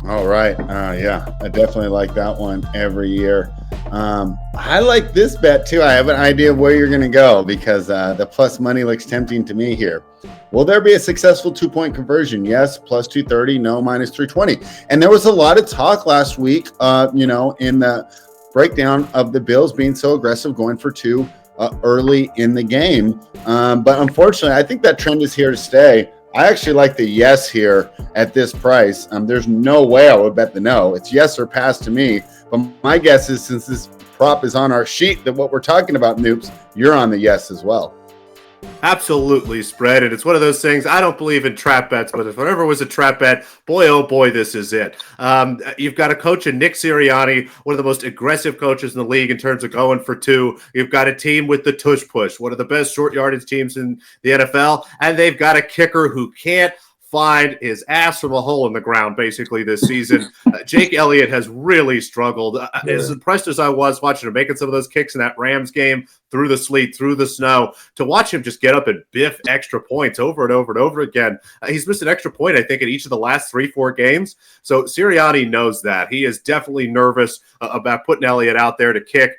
All right. Yeah, I definitely like that one every year. I like this bet too. I have an idea of where you're going to go because the plus money looks tempting to me here. Will there be a successful 2-point conversion? Yes, plus 230, no, minus 320. And there was a lot of talk last week, in the breakdown of the Bills being so aggressive going for 2 early in the game. But unfortunately, I think that trend is here to stay. I actually like the yes here at this price. There's no way I would bet the no. It's yes or pass to me. But my guess is, since this prop is on our sheet, that what we're talking about, Noops, you're on the yes as well. Absolutely spread. And it's one of those things, I don't believe in trap bets, but if there ever was a trap bet, boy, oh boy, this is it. You've got a coach in Nick Sirianni, one of the most aggressive coaches in the league in terms of going for 2. You've got a team with the tush push, one of the best short yardage teams in the NFL. And they've got a kicker who can't find his ass from a hole in the ground basically this season. Jake Elliott has really struggled. As impressed as I was watching him making some of those kicks in that Rams game through the sleet, through the snow, to watch him just get up and biff extra points over and over and over again. He's missed an extra point, I think, in each of the last 3-4 games. So Sirianni knows that. He is definitely nervous about putting Elliott out there to kick.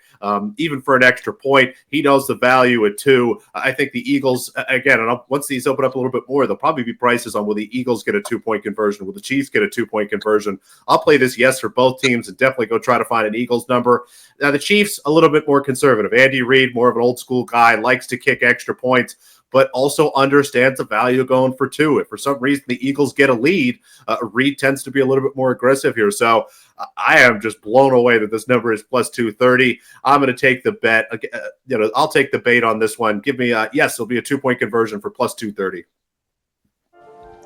Even for an extra point, he knows the value at 2. I think the Eagles, again, and once these open up a little bit more, there'll probably be prices on will the Eagles get a 2-point conversion, will the Chiefs get a 2-point conversion. I'll play this yes for both teams and definitely go try to find an Eagles number. Now, the Chiefs, a little bit more conservative. Andy Reid, more of an old school guy, likes to kick extra points, but also understands the value of going for 2. If for some reason the Eagles get a lead, Reid tends to be a little bit more aggressive here. So I am just blown away that this number is plus 230. I'm going to take the bet. I'll take the bait on this one. Give me yes, it'll be a 2-point conversion for plus 230.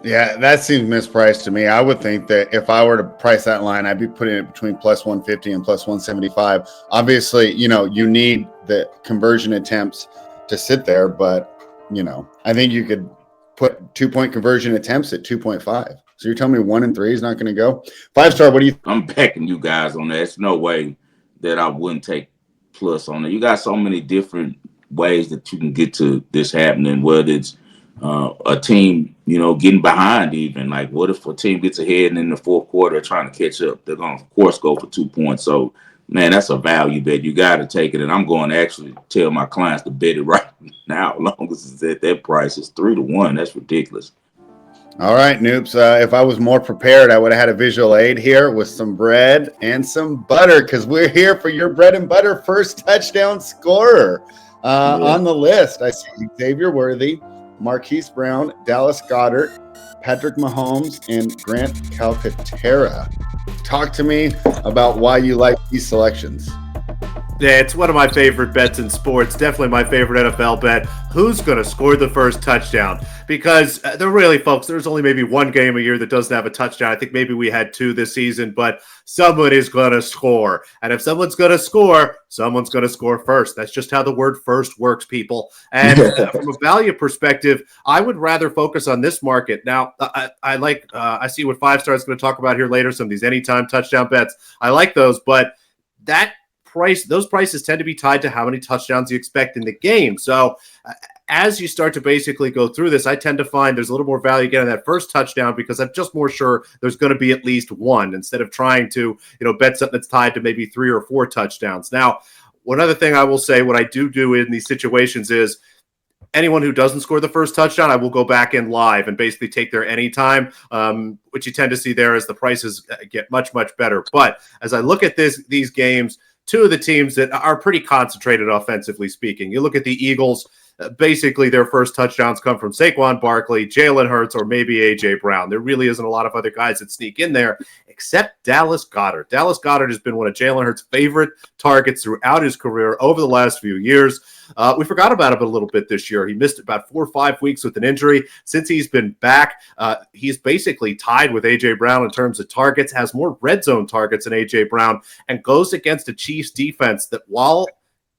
Yeah, that seems mispriced to me. I would think that if I were to price that line, I'd be putting it between plus 150 and plus 175. Obviously, you need the conversion attempts to sit there, but I think you could put 2-point conversion attempts at 2.5. So you're telling me 1 and 3 is not going to go? 5-star, what do you? I'm backing you guys on that. There's no way that I wouldn't take plus on it. You got so many different ways that you can get to this happening, whether it's a team, getting behind even. Like, what if a team gets ahead and in the fourth quarter trying to catch up? They're going to, of course, go for 2 points. So, man, that's a value bet. You got to take it. And I'm going to actually tell my clients to bet it right now, as long as it's at that price. It's 3-1. That's ridiculous. All right, Noops. If I was more prepared, I would have had a visual aid here with some bread and some butter, because we're here for your bread and butter first touchdown scorer. On the list, I see Xavier Worthy, Marquise Brown, Dallas Goedert, Patrick Mahomes, and Grant Calcaterra. Talk to me about why you like these selections. Yeah, it's one of my favorite bets in sports. Definitely my favorite NFL bet. Who's going to score the first touchdown? Because they're really, folks, there's only maybe one game a year that doesn't have a touchdown. I think maybe we had 2 this season, but someone is going to score. And if someone's going to score, someone's going to score first. That's just how the word first works, people. And from a value perspective, I would rather focus on this market. Now, I see what 5 Star is going to talk about here later, some of these anytime touchdown bets. I like those, but those prices tend to be tied to how many touchdowns you expect in the game. So as you start to basically go through this, I tend to find there's a little more value getting that first touchdown, because I'm just more sure there's going to be at least one, instead of trying to, bet something that's tied to maybe 3 or 4 touchdowns. Now, one other thing I will say, what I do in these situations is, anyone who doesn't score the first touchdown, I will go back in live and basically take their anytime, which you tend to see there as the prices get much, much better. But as I look at these games, 2 of the teams that are pretty concentrated offensively speaking. You look at the Eagles, basically their first touchdowns come from Saquon Barkley, Jalen Hurts, or maybe A.J. Brown. There really isn't a lot of other guys that sneak in there, except Dallas Goedert. Dallas Goedert has been one of Jalen Hurts' favorite targets throughout his career over the last few years. We forgot about him a little bit this year. He missed about 4 or 5 weeks with an injury. Since he's been back, he's basically tied with A.J. Brown in terms of targets, has more red zone targets than A.J. Brown, and goes against a Chiefs defense that, while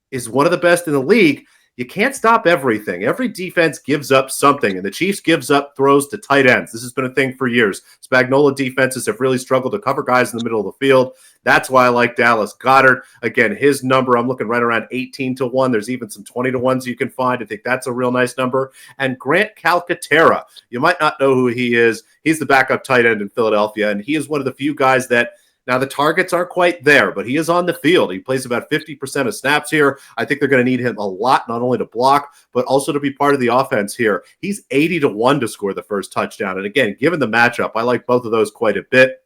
is one of the best in the league, you can't stop everything. Every defense gives up something, and the Chiefs gives up throws to tight ends. This has been a thing for years. Spagnuolo defenses have really struggled to cover guys in the middle of the field. That's why I like Dallas Goedert. Again, his number, I'm looking right around 18-1. There's even some 20-1s you can find. I think that's a real nice number. And Grant Calcaterra, you might not know who he is. He's the backup tight end in Philadelphia, and he is one of the few guys that, now, the targets aren't quite there, but he is on the field. He plays about 50% of snaps here. I think they're going to need him a lot, not only to block, but also to be part of the offense here. He's 80-1 to score the first touchdown. And again, given the matchup, I like both of those quite a bit.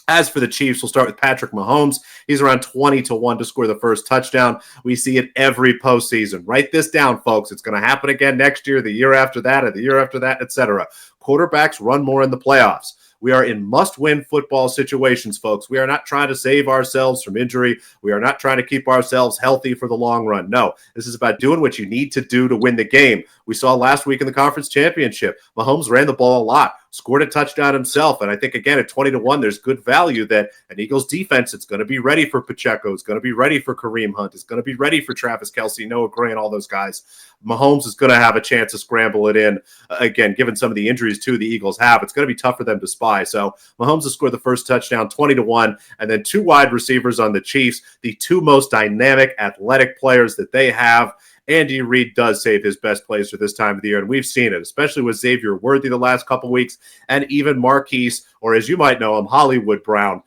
As for the Chiefs, we'll start with Patrick Mahomes. He's around 20-1 to score the first touchdown. We see it every postseason. Write this down, folks. It's going to happen again next year, the year after that, or the year after that, etc. Quarterbacks run more in the playoffs. We are in must-win football situations, folks. We are not trying to save ourselves from injury. We are not trying to keep ourselves healthy for the long run. No, this is about doing what you need to do to win the game. We saw last week in the conference championship, Mahomes ran the ball a lot, scored a touchdown himself. And I think, again, at 20-1, there's good value that an Eagles defense, it's going to be ready for Pacheco. It's going to be ready for Kareem Hunt. It's going to be ready for Travis Kelce, Noah Gray, and all those guys. Mahomes is going to have a chance to scramble it in. Again, given some of the injuries, too, the Eagles have, it's going to be tough for them to spy. So Mahomes has scored the first touchdown 20-1, and then 2 wide receivers on the Chiefs, the 2 most dynamic, athletic players that they have. Andy Reid does save his best plays for this time of the year, and we've seen it, especially with Xavier Worthy the last couple weeks, and even Marquise, or as you might know him, Hollywood Brown.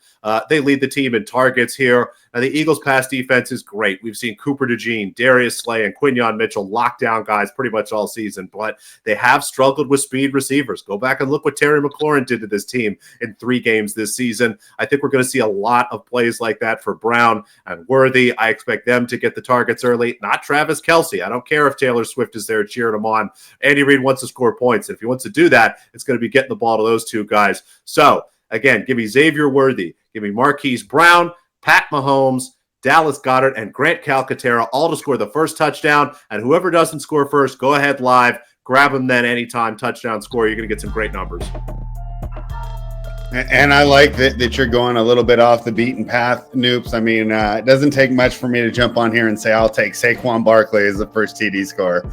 They lead the team in targets here. Now, the Eagles' pass defense is great. We've seen Cooper DeJean, Darius Slay, and Quinyon Mitchell lock down guys pretty much all season, but they have struggled with speed receivers. Go back and look what Terry McLaurin did to this team in 3 games this season. I think we're going to see a lot of plays like that for Brown and Worthy. I expect them to get the targets early, not Travis Kelce. I don't care if Taylor Swift is there cheering him on. Andy Reid wants to score points. If he wants to do that, it's going to be getting the ball to those 2 guys. So, again, give me Xavier Worthy, give me Marquise Brown, Pat Mahomes, Dallas Goedert, and Grant Calcaterra, all to score the first touchdown. And whoever doesn't score first, go ahead live, grab them then anytime touchdown score. You're going to get some great numbers. And I like that you're going a little bit off the beaten path, Noops. I mean, it doesn't take much for me to jump on here and say I'll take Saquon Barkley as the first TD scorer.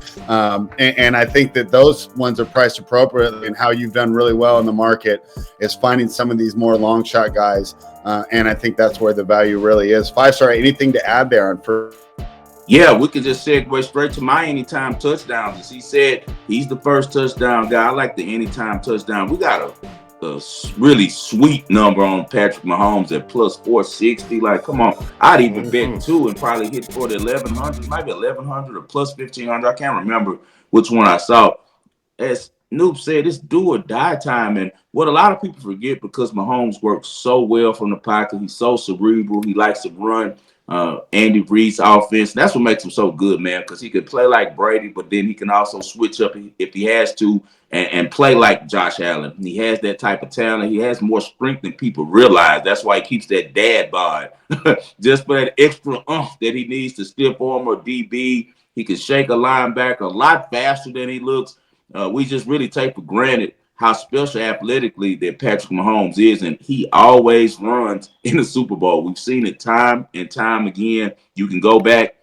And I think that those ones are priced appropriately, and how you've done really well in the market is finding some of these more long shot guys. And I think that's where the value really is. 5 Star, anything to add there on first? Yeah, we could just segue straight to my anytime touchdowns. As he said, he's the first touchdown guy. I like the anytime touchdown. We got a really sweet number on Patrick Mahomes at plus 460. Like, come on. I'd even bet two and probably hit for the 1100. It might be 1100 or plus 1500. I can't remember which one I saw. As Noops said, it's do or die time. And what a lot of people forget, because Mahomes works so well from the pocket, he's so cerebral, he likes to run Andy Reid's offense. That's what makes him so good, man, because he could play like Brady, but then he can also switch up if he has to and play like Josh Allen. He has that type of talent. He has more strength than people realize. That's why he keeps that dad bod. Just for that extra that he needs to stiff arm or DB. He can shake a linebacker a lot faster than he looks. We just really take for granted how special athletically that Patrick Mahomes is, and he always runs in the Super Bowl. We've seen it time and time again. You can go back,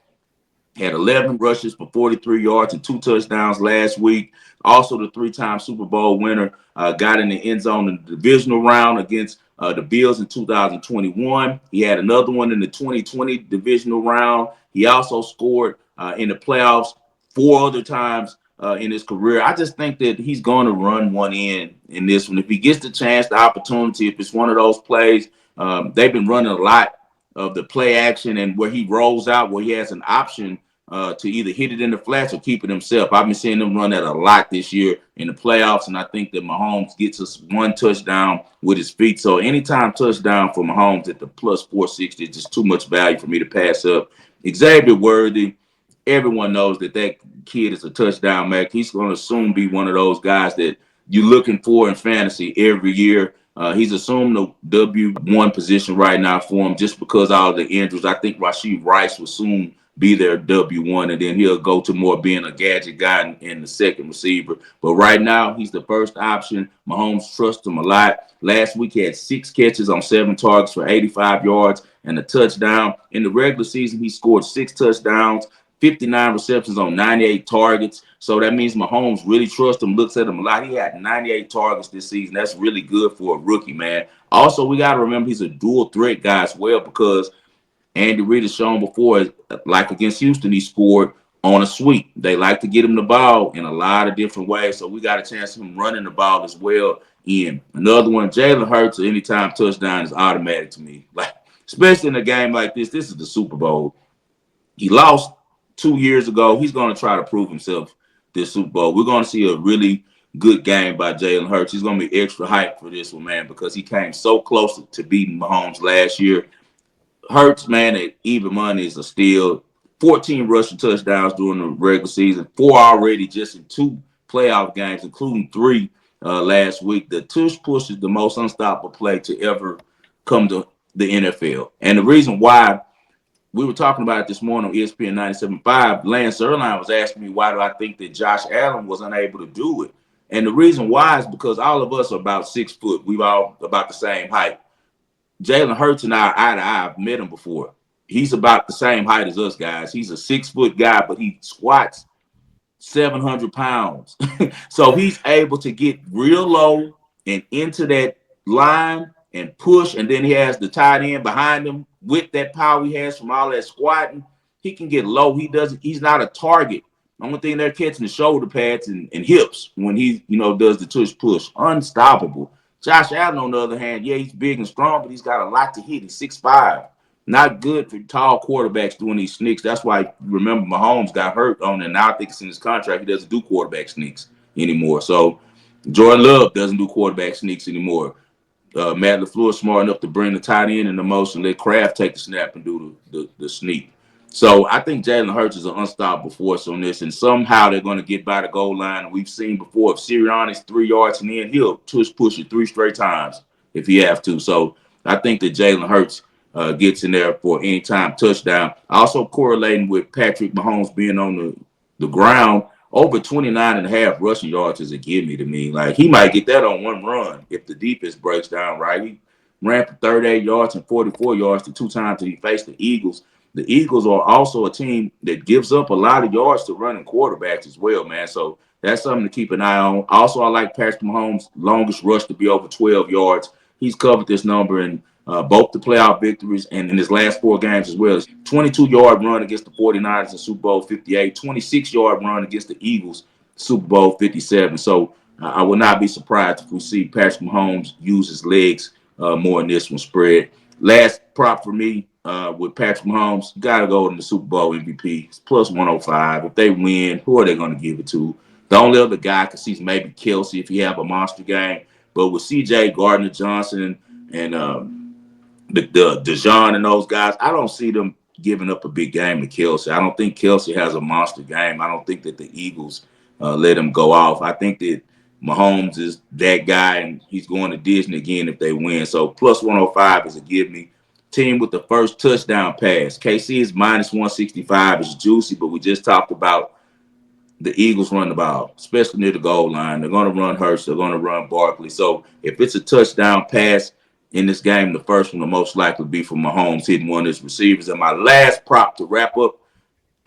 had 11 rushes for 43 yards and 2 touchdowns last week. Also, the 3-time Super Bowl winner got in the end zone in the divisional round against the Bills in 2021. He had another one in the 2020 divisional round. He also scored in the playoffs 4 other times in his career. I just think that he's going to run one in this one. If he gets the chance, the opportunity, if it's one of those plays, they've been running a lot of the play action and where he rolls out, where he has an option to either hit it in the flats or keep it himself. I've been seeing them run that a lot this year in the playoffs, and I think that Mahomes gets us 1 touchdown with his feet. So anytime touchdown for Mahomes at the plus 460 is just too much value for me to pass up. Xavier Worthy, everyone knows that kid is a touchdown maker. He's going to soon be one of those guys that you're looking for in fantasy every year. He's assumed the W1 position right now for him just because of all the injuries. I think Rashee Rice will soon be their W1, and then he'll go to more being a gadget guy in the second receiver. But right now, he's the first option. Mahomes trusts him a lot. Last week, he had 6 catches on 7 targets for 85 yards and a touchdown. In the regular season, he scored 6 touchdowns, 59 receptions on 98 targets. So that means Mahomes really trusts him, looks at him a lot. He had 98 targets this season. That's really good for a rookie, man. Also, we got to remember he's a dual threat guy as well, because Andy Reid has shown before, like against Houston, he scored on a sweep. They like to get him the ball in a lot of different ways. So we got a chance of him running the ball as well. In another one, Jalen Hurts, anytime touchdown is automatic to me. Like, especially in a game like this is the Super Bowl. He lost 2 years ago. He's going to try to prove himself this Super Bowl. We're going to see a really good game by Jalen Hurts. He's going to be extra hyped for this one, man, because he came so close to beating Mahomes last year. Hurts, man, at even money is a steal. 14 rushing touchdowns during the regular season, 4 already just in 2 playoff games, including 3 last week. The tush push is the most unstoppable play to ever come to the NFL. And the reason why, we were talking about it this morning on ESPN 97.5. Lance Erline was asking me, why do I think that Josh Allen was unable to do it? And the reason why is because all of us are about 6 foot. We've all about the same height. Jalen Hurts and I, eye to eye, I've met him before. He's about the same height as us guys. He's a 6 foot guy, but he squats 700 pounds. So he's able to get real low and into that line and push. And then he has the tight end behind him with that power he has from all that squatting. He can get low. He's not a target. The only thing they're catching the shoulder pads and hips when he, does the tush push. Unstoppable. Josh Allen, on the other hand, yeah, he's big and strong, but he's got a lot to hit. He's 6'5". Not good for tall quarterbacks doing these sneaks. That's why, remember, Mahomes got hurt on it. Now I think it's in his contract. He doesn't do quarterback sneaks anymore. So Jordan Love doesn't do quarterback sneaks anymore. Matt LaFleur is smart enough to bring the tight end in the motion, let Kraft take the snap and do the sneak. So I think Jalen Hurts is an unstoppable force on this, and somehow they're going to get by the goal line. We've seen before, if Sirianni's 3 yards and in, he'll tush push it 3 straight times if he have to. So I think that Jalen Hurts gets in there for any time touchdown. Also correlating with Patrick Mahomes being on the ground, over 29 and a half rushing yards is a gimme to me. Like, he might get that on one run if the defense breaks down right. He ran for 38 yards and 44 yards the 2 times that he faced the Eagles. The Eagles are also a team that gives up a lot of yards to running quarterbacks as well, man. So that's something to keep an eye on. Also, I like Patrick Mahomes' longest rush to be over 12 yards. He's covered this number in both the playoff victories and in his last 4 games as well. 22-yard run against the 49ers in Super Bowl 58, 26-yard run against the Eagles, Super Bowl 57. So I will not be surprised if we see Patrick Mahomes use his legs more in this one spread. Last prop for me with Patrick Mahomes, got to go in the Super Bowl MVP. It's plus 105. If they win, who are they going to give it to? The only other guy I could see is maybe Kelsey if he have a monster game. But with C.J. Gardner-Johnson and the DeJean and those guys, I don't see them giving up a big game to Kelsey. I don't think Kelsey has a monster game. I don't think that the Eagles let him go off. I think that Mahomes is that guy, and he's going to Disney again if they win. So plus 105 is a give me. Team with the first touchdown pass. KC is minus 165. It's juicy, but we just talked about the Eagles run the ball, especially near the goal line. They're going to run Hurts. They're going to run Barkley. So if it's a touchdown pass in this game, the first one will most likely be for Mahomes hitting one of his receivers. And my last prop to wrap up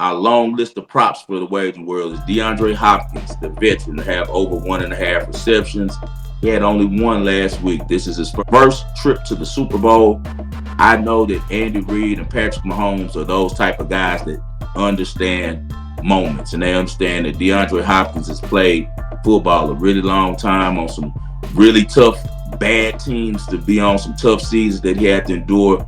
our long list of props for the wagering world is DeAndre Hopkins, the veteran, to have over 1.5 receptions. He had only one last week. This is his first trip to the Super Bowl. I know that Andy Reid and Patrick Mahomes are those type of guys that understand moments, and they understand that DeAndre Hopkins has played football a really long time on some really tough, bad teams, to be on some tough seasons that he had to endure.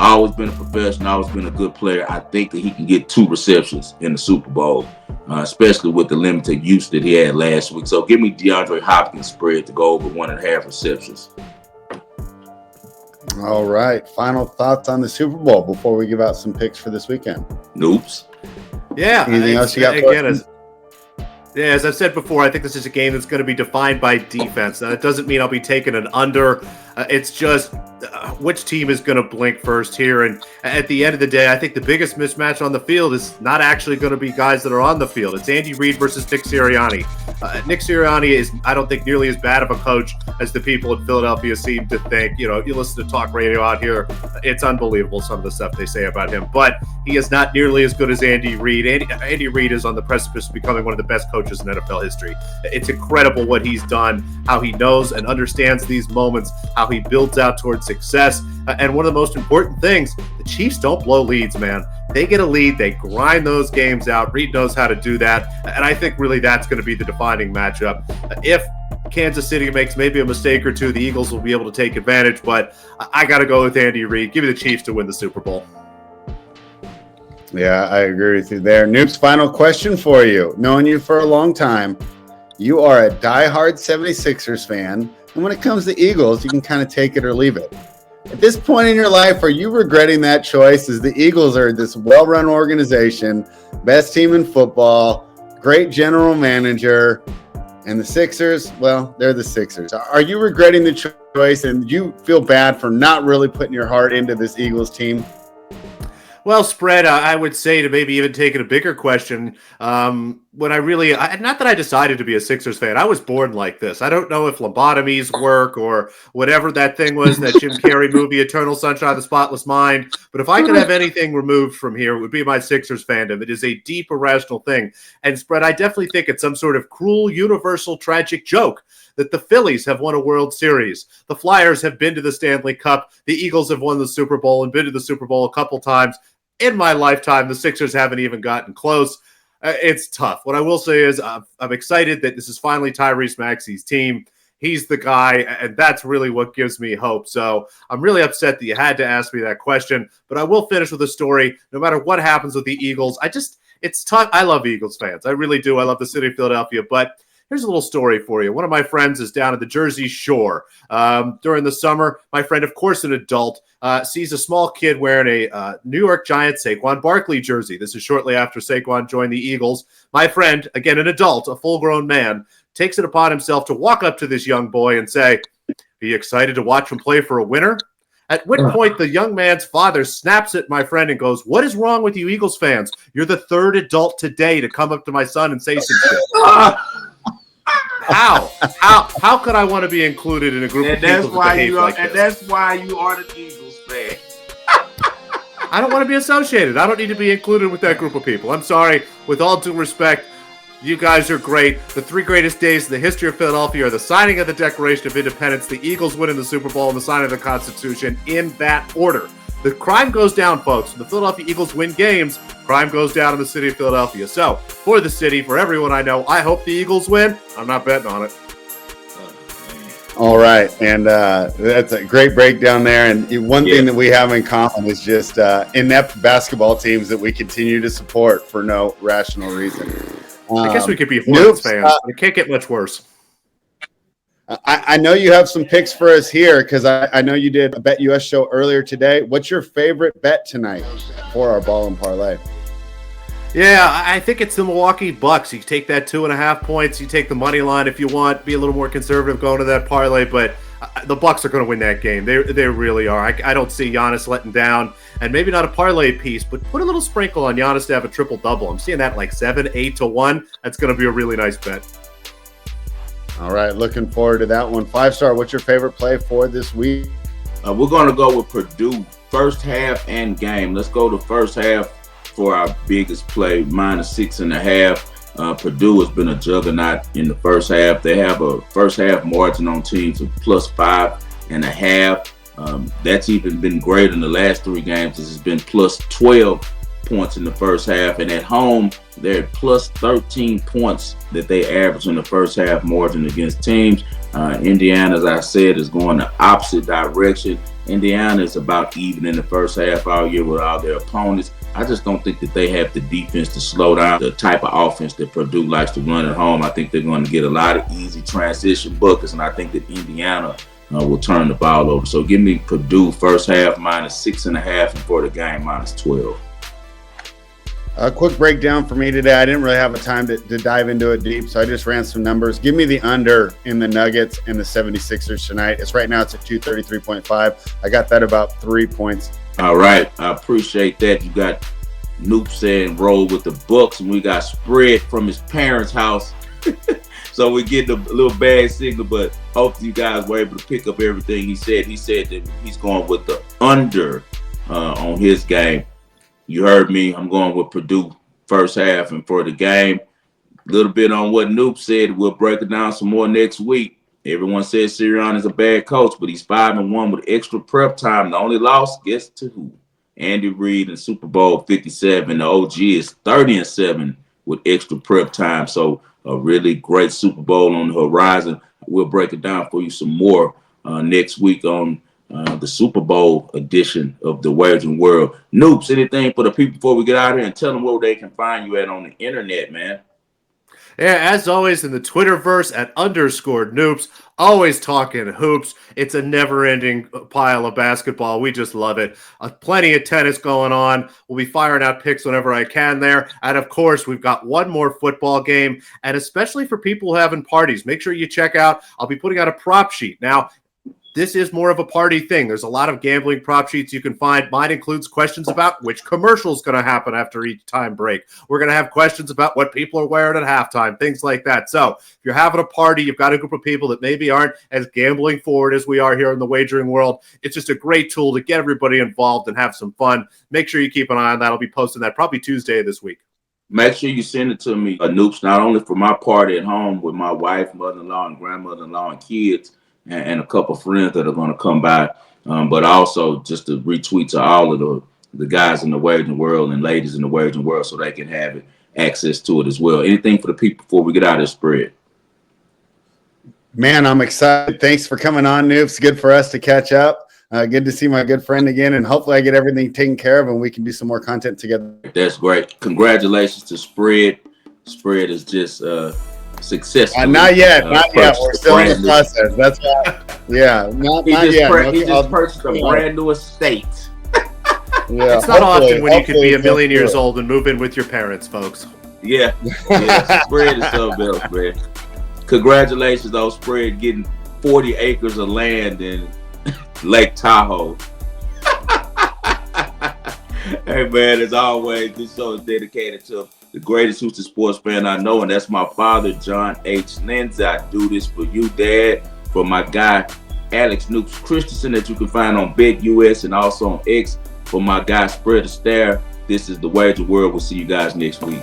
Always been a professional, always been a good player. I think that he can get 2 receptions in the Super Bowl, especially with the limited use that he had last week. So give me DeAndre Hopkins spread to go over 1.5 receptions. All right. Final thoughts on the Super Bowl before we give out some picks for this weekend. Noops. Yeah. Anything else you got? Again, as I've said before, I think this is a game that's going to be defined by defense. Now, that doesn't mean I'll be taking an under. It's just which team is going to blink first here. And at the end of the day, I think the biggest mismatch on the field is not actually going to be guys that are on the field. It's Andy Reid versus Nick Sirianni. Nick Sirianni is, I don't think, nearly as bad of a coach as the people in Philadelphia seem to think. You know, you listen to talk radio out here, it's unbelievable some of the stuff they say about him. But he is not nearly as good as Andy Reid. Andy Reid is on the precipice of becoming one of the best coaches in NFL history. It's incredible what he's done, how he knows and understands these moments, how he builds out towards success. And one of the most important things, the Chiefs don't blow leads, man. They get a lead, they grind those games out. Reid knows how to do that. And I think really that's going to be the defining matchup. If Kansas City makes maybe a mistake or two, the Eagles will be able to take advantage. But I got to go with Andy Reid. Give me the Chiefs to win the Super Bowl. Yeah, I agree with you there. Noops, final question for you. Knowing you for a long time, you are a diehard 76ers fan. And when it comes to Eagles, you can kind of take it or leave it. At this point in your life, are you regretting that choice? As the Eagles are this well-run organization, best team in football, great general manager, and the Sixers, well, they're the Sixers. Are you regretting the choice, and do you feel bad for not really putting your heart into this Eagles team? Well, Spread, I would say to maybe even take it a bigger question. When not that I decided to be a Sixers fan, I was born like this. I don't know if lobotomies work or whatever that thing was, that Jim Carrey movie, Eternal Sunshine of the Spotless Mind. But if I could have anything removed from here, it would be my Sixers fandom. It is a deep, irrational thing. And Spread, I definitely think it's some sort of cruel, universal, tragic joke that the Phillies have won a World Series. The Flyers have been to the Stanley Cup. The Eagles have won the Super Bowl and been to the Super Bowl a couple times. In my lifetime, the Sixers haven't even gotten close. It's tough. What I will say is I'm excited that this is finally Tyrese Maxey's team. He's the guy, and that's really what gives me hope. So I'm really upset that you had to ask me that question, but I will finish with a story. No matter what happens with the Eagles, it's tough. I love Eagles fans. I really do. I love the city of Philadelphia, but here's a little story for you. One of my friends is down at the Jersey Shore. During the summer, my friend, of course an adult, sees a small kid wearing a New York Giants Saquon Barkley jersey. This is shortly after Saquon joined the Eagles. My friend, again an adult, a full-grown man, takes it upon himself to walk up to this young boy and say, "Are you excited to watch him play for a winner?" At which point the young man's father snaps at my friend and goes, "What is wrong with you Eagles fans? You're the third adult today to come up to my son and say some shit." How could I want to be included in a group of people that behave like this? And that's why you are the Eagles fan. I don't want to be associated. I don't need to be included with that group of people. I'm sorry. With all due respect, You guys are great. The 3 greatest days in the history of Philadelphia are the signing of the Declaration of Independence, the Eagles winning the Super Bowl, and the signing of the Constitution, in that order. The crime goes down, folks. When the Philadelphia Eagles win games, crime goes down in the city of Philadelphia. So, for the city, for everyone I know, I hope the Eagles win. I'm not betting on it. All right, and that's a great breakdown there. And one thing that we have in common is just inept basketball teams that we continue to support for no rational reason. I guess we could be Hornets fans. It can't get much worse. I know you have some picks for us here because I know you did a Bet US show earlier today. What's your favorite bet tonight for our ball and parlay? Yeah, I think it's the Milwaukee Bucks. You take that 2.5 points. You take the money line if you want. Be a little more conservative going to that parlay, but the Bucks are going to win that game. They really are. I don't see Giannis letting down, and maybe not a parlay piece, but put a little sprinkle on Giannis to have a triple-double. I'm seeing that like 7-8 to 1. That's going to be a really nice bet. All right, looking forward to that one. 5-star, what's your favorite play for this week? We're going to go with Purdue first half and game. Let's go to first half for our biggest play, -6.5. Purdue has been a juggernaut in the first half. They have a first half margin on teams of +5.5. That's even been great in the last 3 games. This has been +12 points in the first half, and at home they're at +13 points that they average in the first half margin against teams. Indiana, as I said, is going the opposite direction. Indiana is about even in the first half all year with all their opponents. I just don't think that they have the defense to slow down the type of offense that Purdue likes to run at home. I think they're going to get a lot of easy transition buckets, and I think that Indiana will turn the ball over. So give me Purdue first half -6.5, and for the game -12. A quick breakdown for me today. I didn't really have a time to dive into it deep, so I just ran some numbers. Give me the under in the Nuggets and the 76ers tonight. Right now it's at 233.5. I got that about 3 points. All right, I appreciate that. You got Noops saying roll with the Bucks, and we got Spread from his parents' house. So we're getting a little bad signal, but hopefully you guys were able to pick up everything he said. He said that he's going with the under on his game. You heard me. I'm going with Purdue first half, and for the game, a little bit on what Noops said. We'll break it down some more next week. Everyone says Sirianni is a bad coach, but he's 5-1 with extra prep time. The only loss, guess to who? Andy Reid in Super Bowl 57. The OG is 30-7 with extra prep time. So a really great Super Bowl on the horizon. We'll break it down for you some more next week on the Super Bowl edition of the Wagering World. Noops, anything for the people before we get out here, and tell them where they can find you at on the internet, man. Yeah, as always, in the Twitterverse at _Noops, always talking hoops. It's a never-ending pile of basketball. We just love it. Plenty of tennis going on. We'll be firing out picks whenever I can there. And, of course, we've got one more football game. And especially for people having parties, make sure you check out, I'll be putting out a prop sheet. Now, this is more of a party thing. There's a lot of gambling prop sheets you can find. Mine includes questions about which commercial is going to happen after each time break. We're going to have questions about what people are wearing at halftime, things like that. So if you're having a party, you've got a group of people that maybe aren't as gambling forward as we are here in the wagering world. It's just a great tool to get everybody involved and have some fun. Make sure you keep an eye on that. I'll be posting that probably Tuesday of this week. Make sure you send it to me, Noops, not only for my party at home with my wife, mother-in-law, and grandmother-in-law and kids, and a couple of friends that are going to come by, but also just to retweet to all of the guys in the wagering world and ladies in the wagering world so they can have it, access to it as well. Anything for the people before we get out of this Spread? Man, I'm excited. Thanks for coming on, Noops. Good for us to catch up. Good to see my good friend again, and hopefully I get everything taken care of and we can do some more content together. That's great. Congratulations to Spread. Spread is just successful. Not yet. We're still in the process. That's why. Yeah, not yet. He just purchased a brand new estate. Yeah, it's not often when you could be a million years old and move in with your parents, folks. Yeah. Spread is something else, man. Congratulations on Spread getting 40 acres of land in Lake Tahoe. Hey, man, as always, this show is dedicated to the greatest Houston sports fan I know, and that's my father, John H. Lindsay. I do this for you, Dad, for my guy, Alex Noops Christensen, that you can find on BetUS and also on X, for my guy, Spread the Stare. This is the Wagering World. We'll see you guys next week.